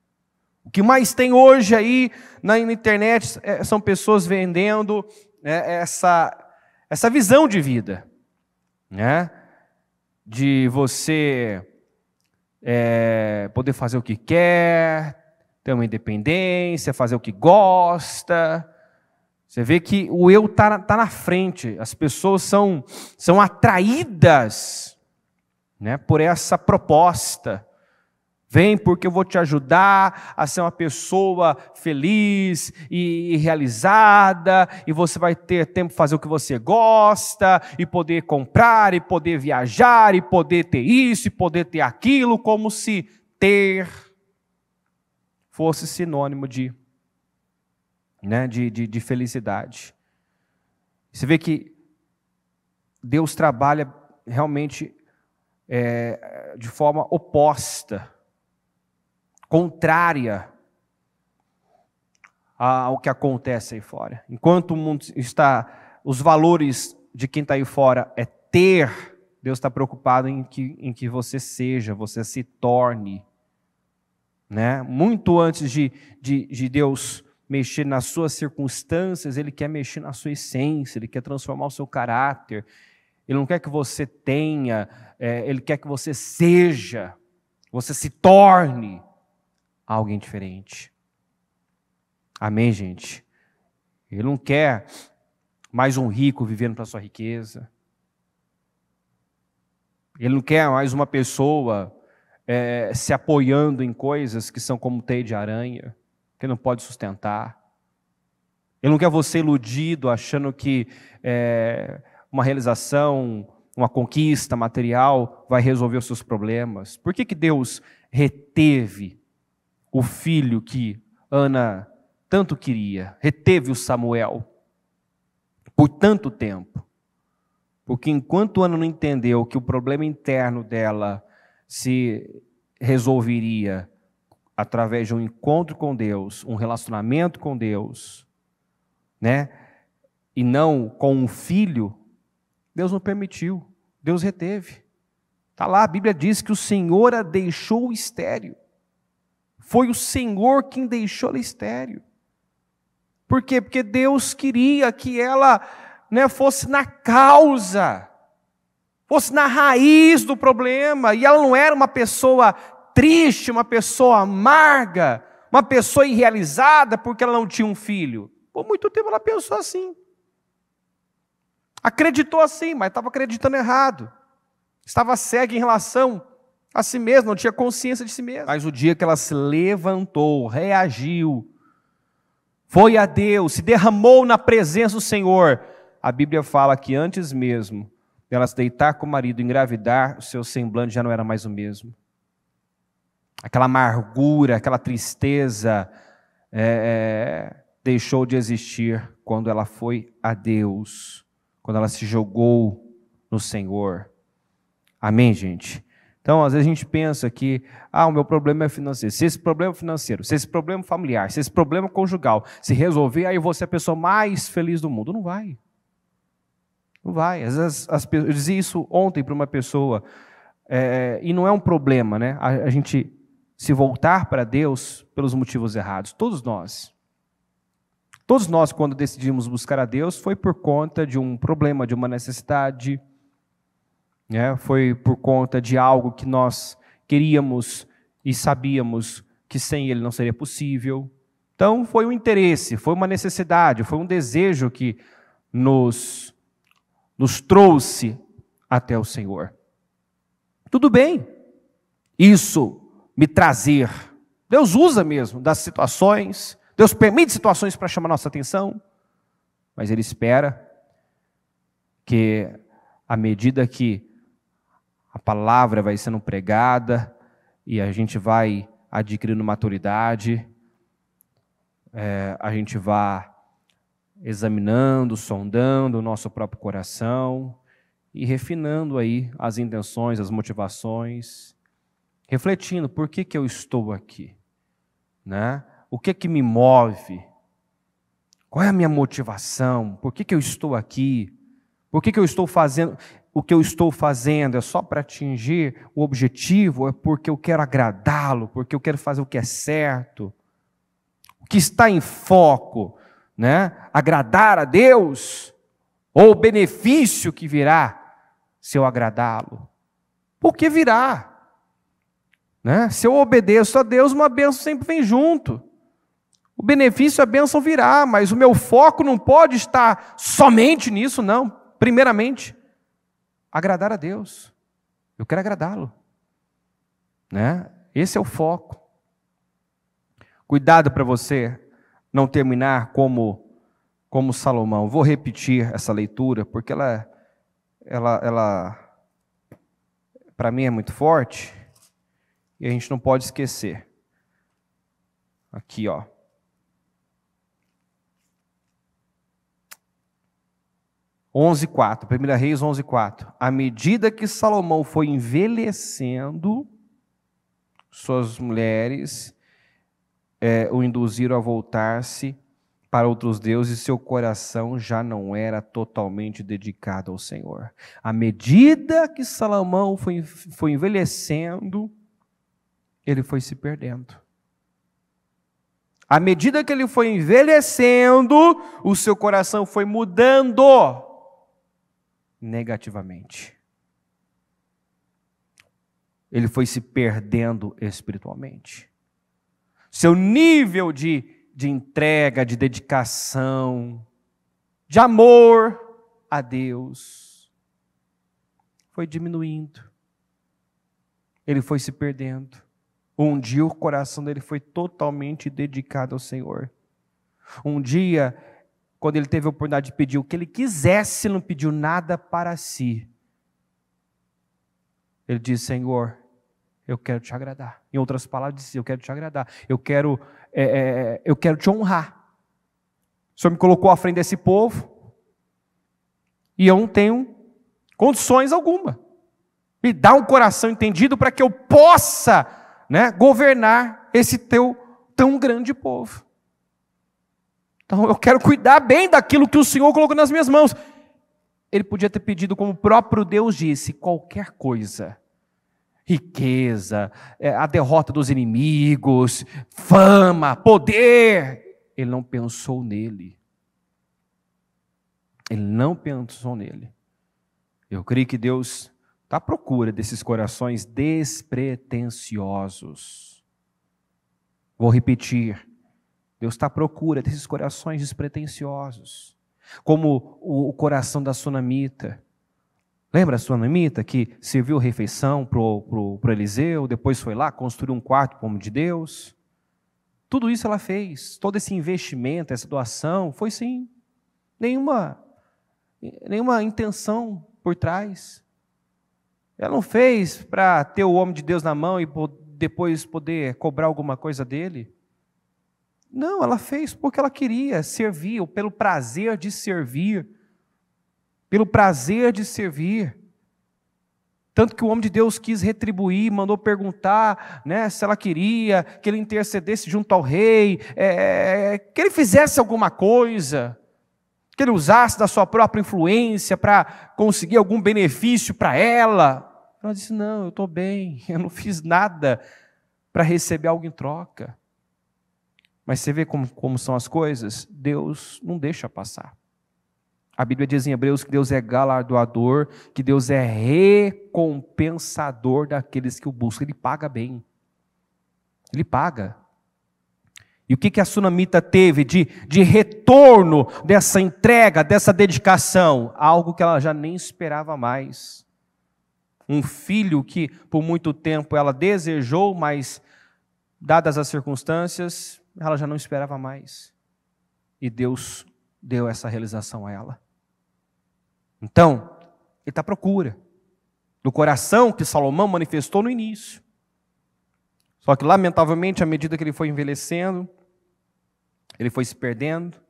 O que mais tem hoje aí na internet são pessoas vendendo essa visão de vida, né? De você poder fazer o que quer, ter uma independência, fazer o que gosta. Você vê que o eu está na frente, as pessoas são atraídas, né, por essa proposta. Vem porque eu vou te ajudar a ser uma pessoa feliz e realizada, e você vai ter tempo para fazer o que você gosta, e poder comprar, e poder viajar, e poder ter isso, e poder ter aquilo, como se ter fosse sinônimo de felicidade. Você vê que Deus trabalha realmente de forma oposta, contrária ao que acontece aí fora. Enquanto o mundo está, os valores de quem está aí fora é ter, Deus está preocupado em que você seja, você se torne, né? Muito antes de Deus mexer nas suas circunstâncias, Ele quer mexer na sua essência, Ele quer transformar o seu caráter. Ele não quer que você tenha, Ele quer que você seja, você se torne alguém diferente. Amém, gente? Ele não quer mais um rico vivendo para a sua riqueza. Ele não quer mais uma pessoa se apoiando em coisas que são como teia de aranha, que não pode sustentar. Ele não quer você iludido, achando que uma realização, uma conquista material vai resolver os seus problemas. Por que Deus reteve o filho que Ana tanto queria? Reteve o Samuel por tanto tempo. Porque enquanto Ana não entendeu que o problema interno dela se resolveria através de um encontro com Deus, um relacionamento com Deus, né? E não com um filho, Deus não permitiu, Deus reteve. Está lá, a Bíblia diz que o Senhor a deixou estéril. Foi o Senhor quem deixou ela estéril. Por quê? Porque Deus queria que ela, fosse na causa, fosse na raiz do problema. E ela não era uma pessoa triste, uma pessoa amarga, uma pessoa irrealizada porque ela não tinha um filho. Por muito tempo ela pensou assim. Acreditou assim, mas estava acreditando errado. Estava cega em relação a si mesma, não tinha consciência de si mesma. Mas o dia que ela se levantou, reagiu, foi a Deus, se derramou na presença do Senhor, a Bíblia fala que antes mesmo dela se deitar com o marido, engravidar, o seu semblante já não era mais o mesmo. Aquela amargura, aquela tristeza deixou de existir quando ela foi a Deus, quando ela se jogou no Senhor. Amém, gente? Então, às vezes a gente pensa que, o meu problema é financeiro. Se esse problema financeiro, se esse problema familiar, se esse problema conjugal se resolver, aí eu vou ser a pessoa mais feliz do mundo. Não vai. Não vai. Às vezes, eu dizia isso ontem para uma pessoa, e não é um problema, né? A gente se voltar para Deus pelos motivos errados. Todos nós. Todos nós, quando decidimos buscar a Deus, foi por conta de um problema, de uma necessidade, foi por conta de algo que nós queríamos e sabíamos que sem Ele não seria possível. Então foi um interesse, foi uma necessidade, foi um desejo que nos trouxe até o Senhor. Tudo bem, isso me trazer. Deus usa mesmo das situações, Deus permite situações para chamar nossa atenção, mas Ele espera que, à medida que a palavra vai sendo pregada e a gente vai adquirindo maturidade, a gente vai examinando, sondando o nosso próprio coração e refinando aí as intenções, as motivações, refletindo, por que eu estou aqui? O que me move? Qual é a minha motivação? Por que eu estou aqui? Por que eu estou fazendo? O que eu estou fazendo é só para atingir o objetivo? É porque eu quero agradá-lo? Porque eu quero fazer o que é certo? O que está em foco? Agradar a Deus? Ou o benefício que virá se eu agradá-lo? Porque virá. Se eu obedeço a Deus, uma bênção sempre vem junto. O benefício, a bênção virá, mas o meu foco não pode estar somente nisso, não. Primeiramente, agradar a Deus. Eu quero agradá-lo. Esse é o foco. Cuidado para você não terminar como Salomão. Vou repetir essa leitura, porque ela para mim é muito forte, e a gente não pode esquecer. Aqui, 11:4, 1 Reis 11:4. À medida que Salomão foi envelhecendo, suas mulheres o induziram a voltar-se para outros deuses, e seu coração já não era totalmente dedicado ao Senhor. À medida que Salomão foi envelhecendo, ele foi se perdendo. À medida que ele foi envelhecendo, o seu coração foi mudando negativamente. Ele foi se perdendo espiritualmente. Seu nível de entrega, de dedicação, de amor a Deus foi diminuindo. Ele foi se perdendo. Um dia o coração dele foi totalmente dedicado ao Senhor. Um dia, quando ele teve a oportunidade de pedir o que ele quisesse, ele não pediu nada para si. Ele disse: Senhor, eu quero te agradar. Em outras palavras, disse: eu quero te agradar. Eu quero te honrar. O Senhor me colocou à frente desse povo e eu não tenho condições alguma. Me dá um coração entendido para que eu possa governar esse teu tão grande povo. Então eu quero cuidar bem daquilo que o Senhor colocou nas minhas mãos. Ele podia ter pedido, como o próprio Deus disse, qualquer coisa, riqueza, a derrota dos inimigos, fama, poder. Ele não pensou nele. Ele não pensou nele. Eu creio que Deus está à procura desses corações despretensiosos. Vou repetir. Deus está à procura desses corações despretensiosos. Como o coração da sunamita. Lembra a sunamita que serviu refeição para o Eliseu, depois foi lá, construiu um quarto para o homem de Deus? Tudo isso ela fez. Todo esse investimento, essa doação, foi sem nenhuma intenção por trás. Ela não fez para ter o homem de Deus na mão e depois poder cobrar alguma coisa dele. Não, ela fez porque ela queria servir, pelo prazer de servir. Pelo prazer de servir. Tanto que o homem de Deus quis retribuir, mandou perguntar, né, se ela queria que ele intercedesse junto ao rei, que ele fizesse alguma coisa, que ele usasse da sua própria influência para conseguir algum benefício para ela. Ela disse, não, eu estou bem, eu não fiz nada para receber algo em troca. Mas você vê como são as coisas? Deus não deixa passar. A Bíblia diz em Hebreus que Deus é galardoador, que Deus é recompensador daqueles que o buscam. Ele paga bem. Ele paga. E o que a sunamita teve de retorno dessa entrega, dessa dedicação? Algo que ela já nem esperava mais. Um filho que por muito tempo ela desejou, mas dadas as circunstâncias, ela já não esperava mais. E Deus deu essa realização a ela. Então, ele está à procura do coração que Salomão manifestou no início. Só que, lamentavelmente, à medida que ele foi envelhecendo, ele foi se perdendo.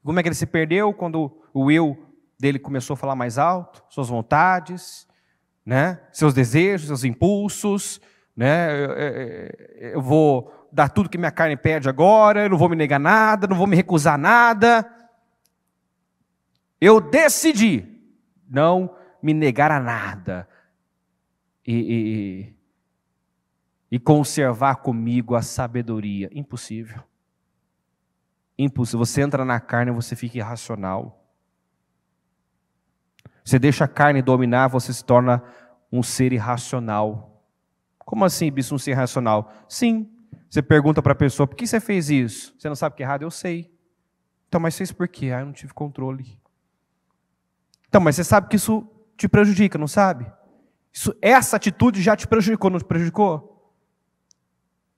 Como é que ele se perdeu? Quando o eu dele começou a falar mais alto, suas vontades, né? Seus desejos, seus impulsos, né? Eu vou dar tudo que minha carne pede agora, eu não vou me negar nada, não vou me recusar nada. Eu decidi não me negar a nada e conservar comigo a sabedoria. Impossível. Impossível. Você entra na carne e você fica irracional. Você deixa a carne dominar, você se torna um ser irracional. Como assim, bispo, um ser irracional? Sim. Você pergunta para a pessoa, por que você fez isso? Você não sabe que é errado? Eu sei. Então, mas fez por quê? Eu não tive controle. Então, mas você sabe que isso te prejudica, não sabe? Essa atitude já te prejudicou, não te prejudicou?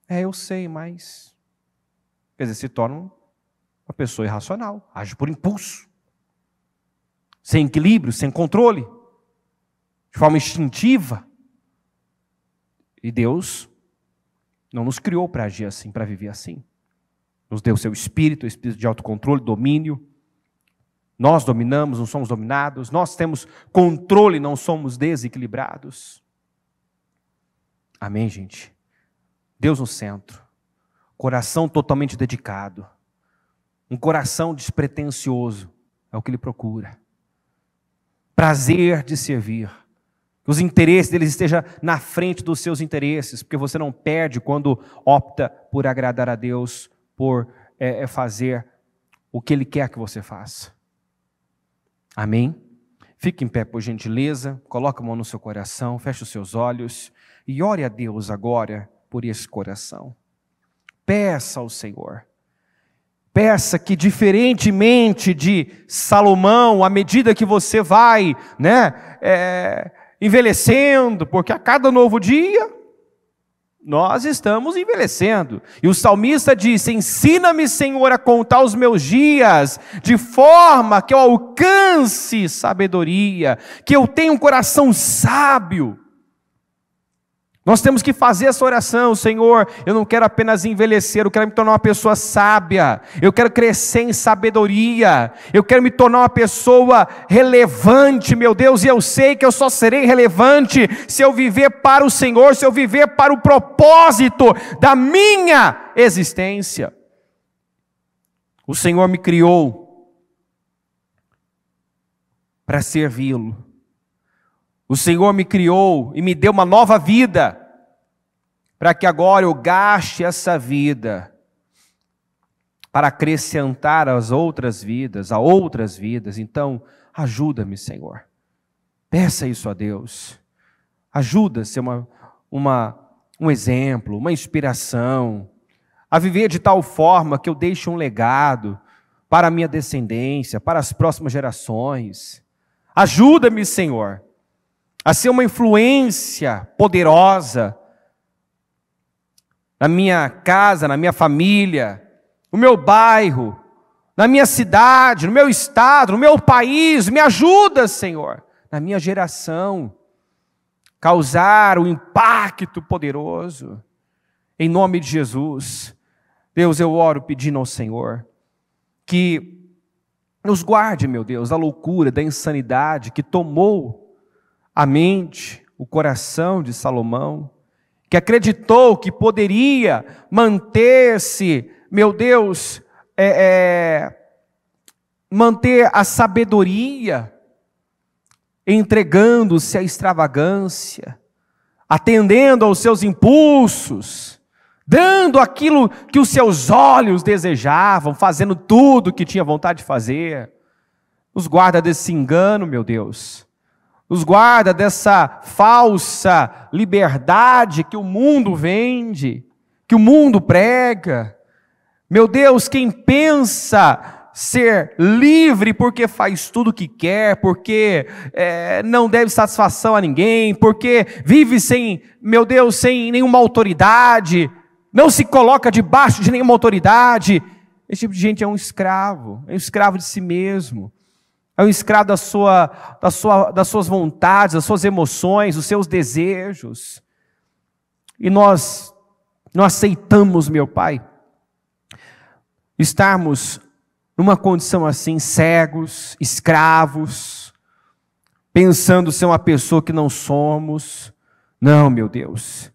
Eu sei, mas... Quer dizer, se torna uma pessoa irracional, age por impulso, sem equilíbrio, sem controle, de forma instintiva. E Deus não nos criou para agir assim, para viver assim. Nos deu o seu espírito, o espírito de autocontrole, domínio. Nós dominamos, não somos dominados. Nós temos controle, não somos desequilibrados. Amém, gente? Deus no centro. Coração totalmente dedicado. Um coração despretensioso. É o que Ele procura. Prazer de servir. Que os interesses deles estejam na frente dos seus interesses. Porque você não perde quando opta por agradar a Deus, por fazer o que Ele quer que você faça. Amém? Fique em pé, por gentileza, coloque a mão no seu coração, feche os seus olhos e ore a Deus agora por esse coração. Peça ao Senhor. Peça que, diferentemente de Salomão, à medida que você vai envelhecendo, porque a cada novo dia nós estamos envelhecendo. E o salmista disse, ensina-me, Senhor, a contar os meus dias, de forma que eu alcance sabedoria, que eu tenha um coração sábio. Nós temos que fazer essa oração, Senhor, eu não quero apenas envelhecer, eu quero me tornar uma pessoa sábia, eu quero crescer em sabedoria, eu quero me tornar uma pessoa relevante, meu Deus, e eu sei que eu só serei relevante se eu viver para o Senhor, se eu viver para o propósito da minha existência. O Senhor me criou para servi-lo. O Senhor me criou e me deu uma nova vida, para que agora eu gaste essa vida para acrescentar as outras vidas, a outras vidas. Então, ajuda-me, Senhor. Peça isso a Deus. Ajuda a ser um exemplo, uma inspiração, a viver de tal forma que eu deixe um legado para a minha descendência, para as próximas gerações. Ajuda-me, Senhor, a ser uma influência poderosa na minha casa, na minha família, no meu bairro, na minha cidade, no meu estado, no meu país. Me ajuda, Senhor, na minha geração, causar um impacto poderoso. Em nome de Jesus, Deus, eu oro pedindo ao Senhor que nos guarde, meu Deus, da loucura, da insanidade que tomou a mente, o coração de Salomão, que acreditou que poderia manter-se, meu Deus, manter a sabedoria, entregando-se à extravagância, atendendo aos seus impulsos, dando aquilo que os seus olhos desejavam, fazendo tudo o que tinha vontade de fazer. Nos guarda desse engano, meu Deus. Nos guarda dessa falsa liberdade que o mundo vende, que o mundo prega. Meu Deus, quem pensa ser livre porque faz tudo o que quer, porque não deve satisfação a ninguém, porque vive sem, meu Deus, sem nenhuma autoridade, não se coloca debaixo de nenhuma autoridade. Esse tipo de gente é um escravo de si mesmo. É um escravo das suas vontades, das suas emoções, dos seus desejos. E nós não aceitamos, meu Pai, estarmos numa condição assim, cegos, escravos, pensando ser uma pessoa que não somos. Não, meu Deus.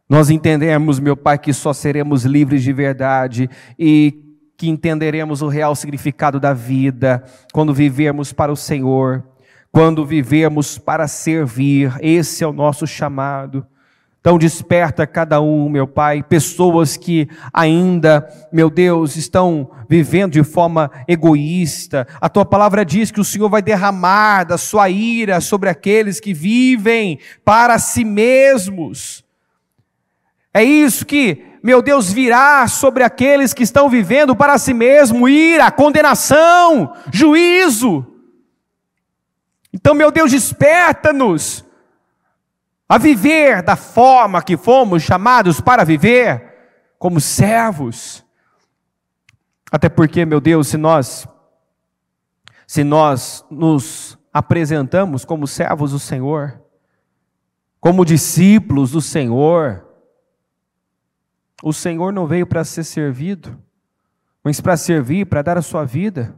Nós entendemos, meu Pai, que só seremos livres de verdade e que entenderemos o real significado da vida quando vivermos para o Senhor, quando vivermos para servir. Esse é o nosso chamado. Então desperta cada um, meu Pai, pessoas que ainda, meu Deus, estão vivendo de forma egoísta. A Tua palavra diz que o Senhor vai derramar da Sua ira sobre aqueles que vivem para si mesmos. É isso que, meu Deus, virá sobre aqueles que estão vivendo para si mesmo: ira, condenação, juízo. Então, meu Deus, desperta-nos a viver da forma que fomos chamados para viver, como servos. Até porque, meu Deus, se nós nos apresentamos como servos do Senhor, como discípulos do Senhor, o Senhor não veio para ser servido, mas para servir, para dar a sua vida.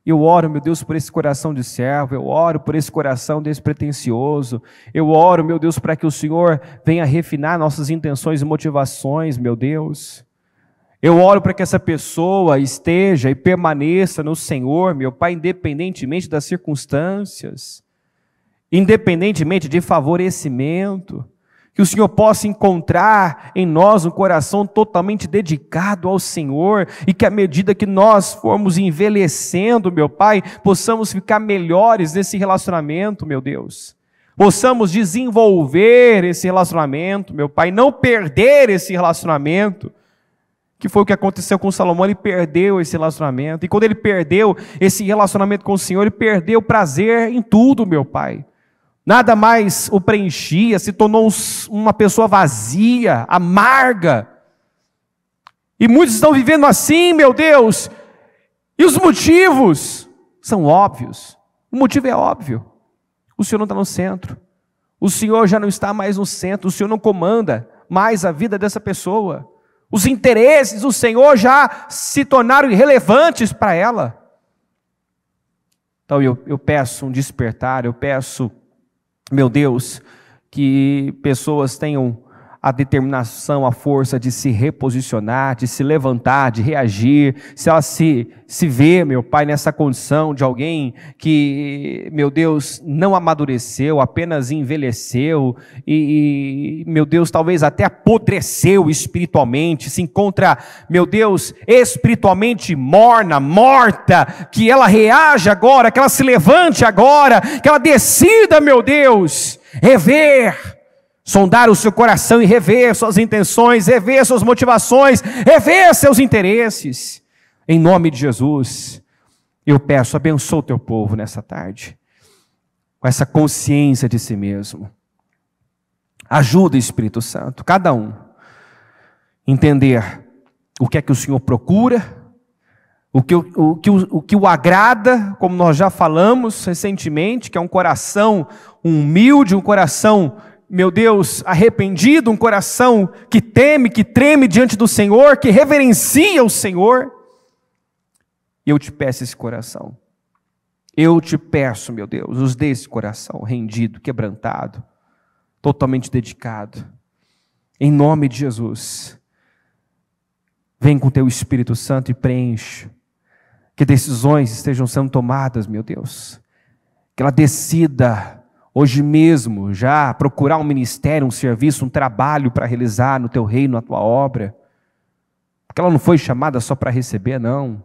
Eu oro, meu Deus, por esse coração de servo, eu oro por esse coração despretensioso, eu oro, meu Deus, para que o Senhor venha refinar nossas intenções e motivações, meu Deus. Eu oro para que essa pessoa esteja e permaneça no Senhor, meu Pai, independentemente das circunstâncias, independentemente de favorecimento. Que o Senhor possa encontrar em nós um coração totalmente dedicado ao Senhor, e que à medida que nós formos envelhecendo, meu Pai, possamos ficar melhores nesse relacionamento, meu Deus. Possamos desenvolver esse relacionamento, meu Pai, não perder esse relacionamento, que foi o que aconteceu com Salomão. Ele perdeu esse relacionamento, e quando ele perdeu esse relacionamento com o Senhor, ele perdeu o prazer em tudo, meu Pai. Nada mais o preenchia, se tornou uma pessoa vazia, amarga. E muitos estão vivendo assim, meu Deus. E os motivos são óbvios. O motivo é óbvio. O Senhor não está no centro. O Senhor já não está mais no centro. O Senhor não comanda mais a vida dessa pessoa. Os interesses do Senhor já se tornaram irrelevantes para ela. Então eu peço um despertar, eu peço, meu Deus, que pessoas tenham a determinação, a força de se reposicionar, de se levantar, de reagir. Se ela se vê, meu Pai, nessa condição de alguém que, meu Deus, não amadureceu, apenas envelheceu e, meu Deus, talvez até apodreceu espiritualmente, se encontra, meu Deus, espiritualmente morta, que ela reaja agora, que ela se levante agora, que ela decida, meu Deus, rever, sondar o seu coração e rever suas intenções, rever suas motivações, rever seus interesses. Em nome de Jesus, eu peço, abençoa o teu povo nessa tarde, com essa consciência de si mesmo. Ajuda, Espírito Santo, cada um, entender o que é que o Senhor procura, o que o agrada, como nós já falamos recentemente, que é um coração humilde, um coração, meu Deus, arrependido, um coração que teme, que treme diante do Senhor, que reverencia o Senhor. Eu te peço esse coração. Eu te peço, meu Deus, nos dê esse coração rendido, quebrantado, totalmente dedicado. Em nome de Jesus. Vem com teu Espírito Santo e preenche. Que decisões estejam sendo tomadas, meu Deus. Que ela decida hoje mesmo já procurar um ministério, um serviço, um trabalho para realizar no teu reino, na tua obra. Porque ela não foi chamada só para receber, não,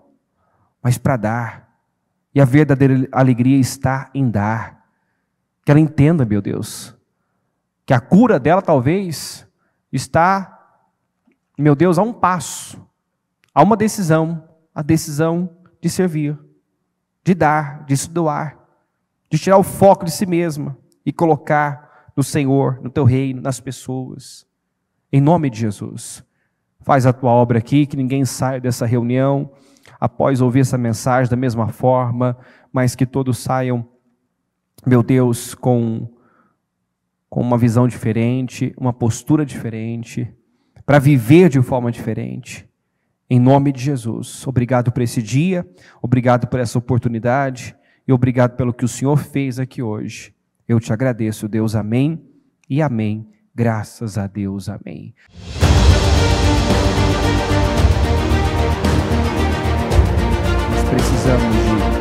mas para dar. E a verdadeira alegria está em dar. Que ela entenda, meu Deus, que a cura dela talvez está, meu Deus, a um passo, a uma decisão, a decisão de servir, de dar, de se doar, de tirar o foco de si mesma e colocar no Senhor, no teu reino, nas pessoas. Em nome de Jesus, faz a tua obra aqui, que ninguém saia dessa reunião após ouvir essa mensagem da mesma forma, mas que todos saiam, meu Deus, com uma visão diferente, uma postura diferente, para viver de forma diferente. Em nome de Jesus, obrigado por esse dia, obrigado por essa oportunidade e obrigado pelo que o Senhor fez aqui hoje. Eu te agradeço, Deus, amém e amém. Graças a Deus, amém. Nós precisamos de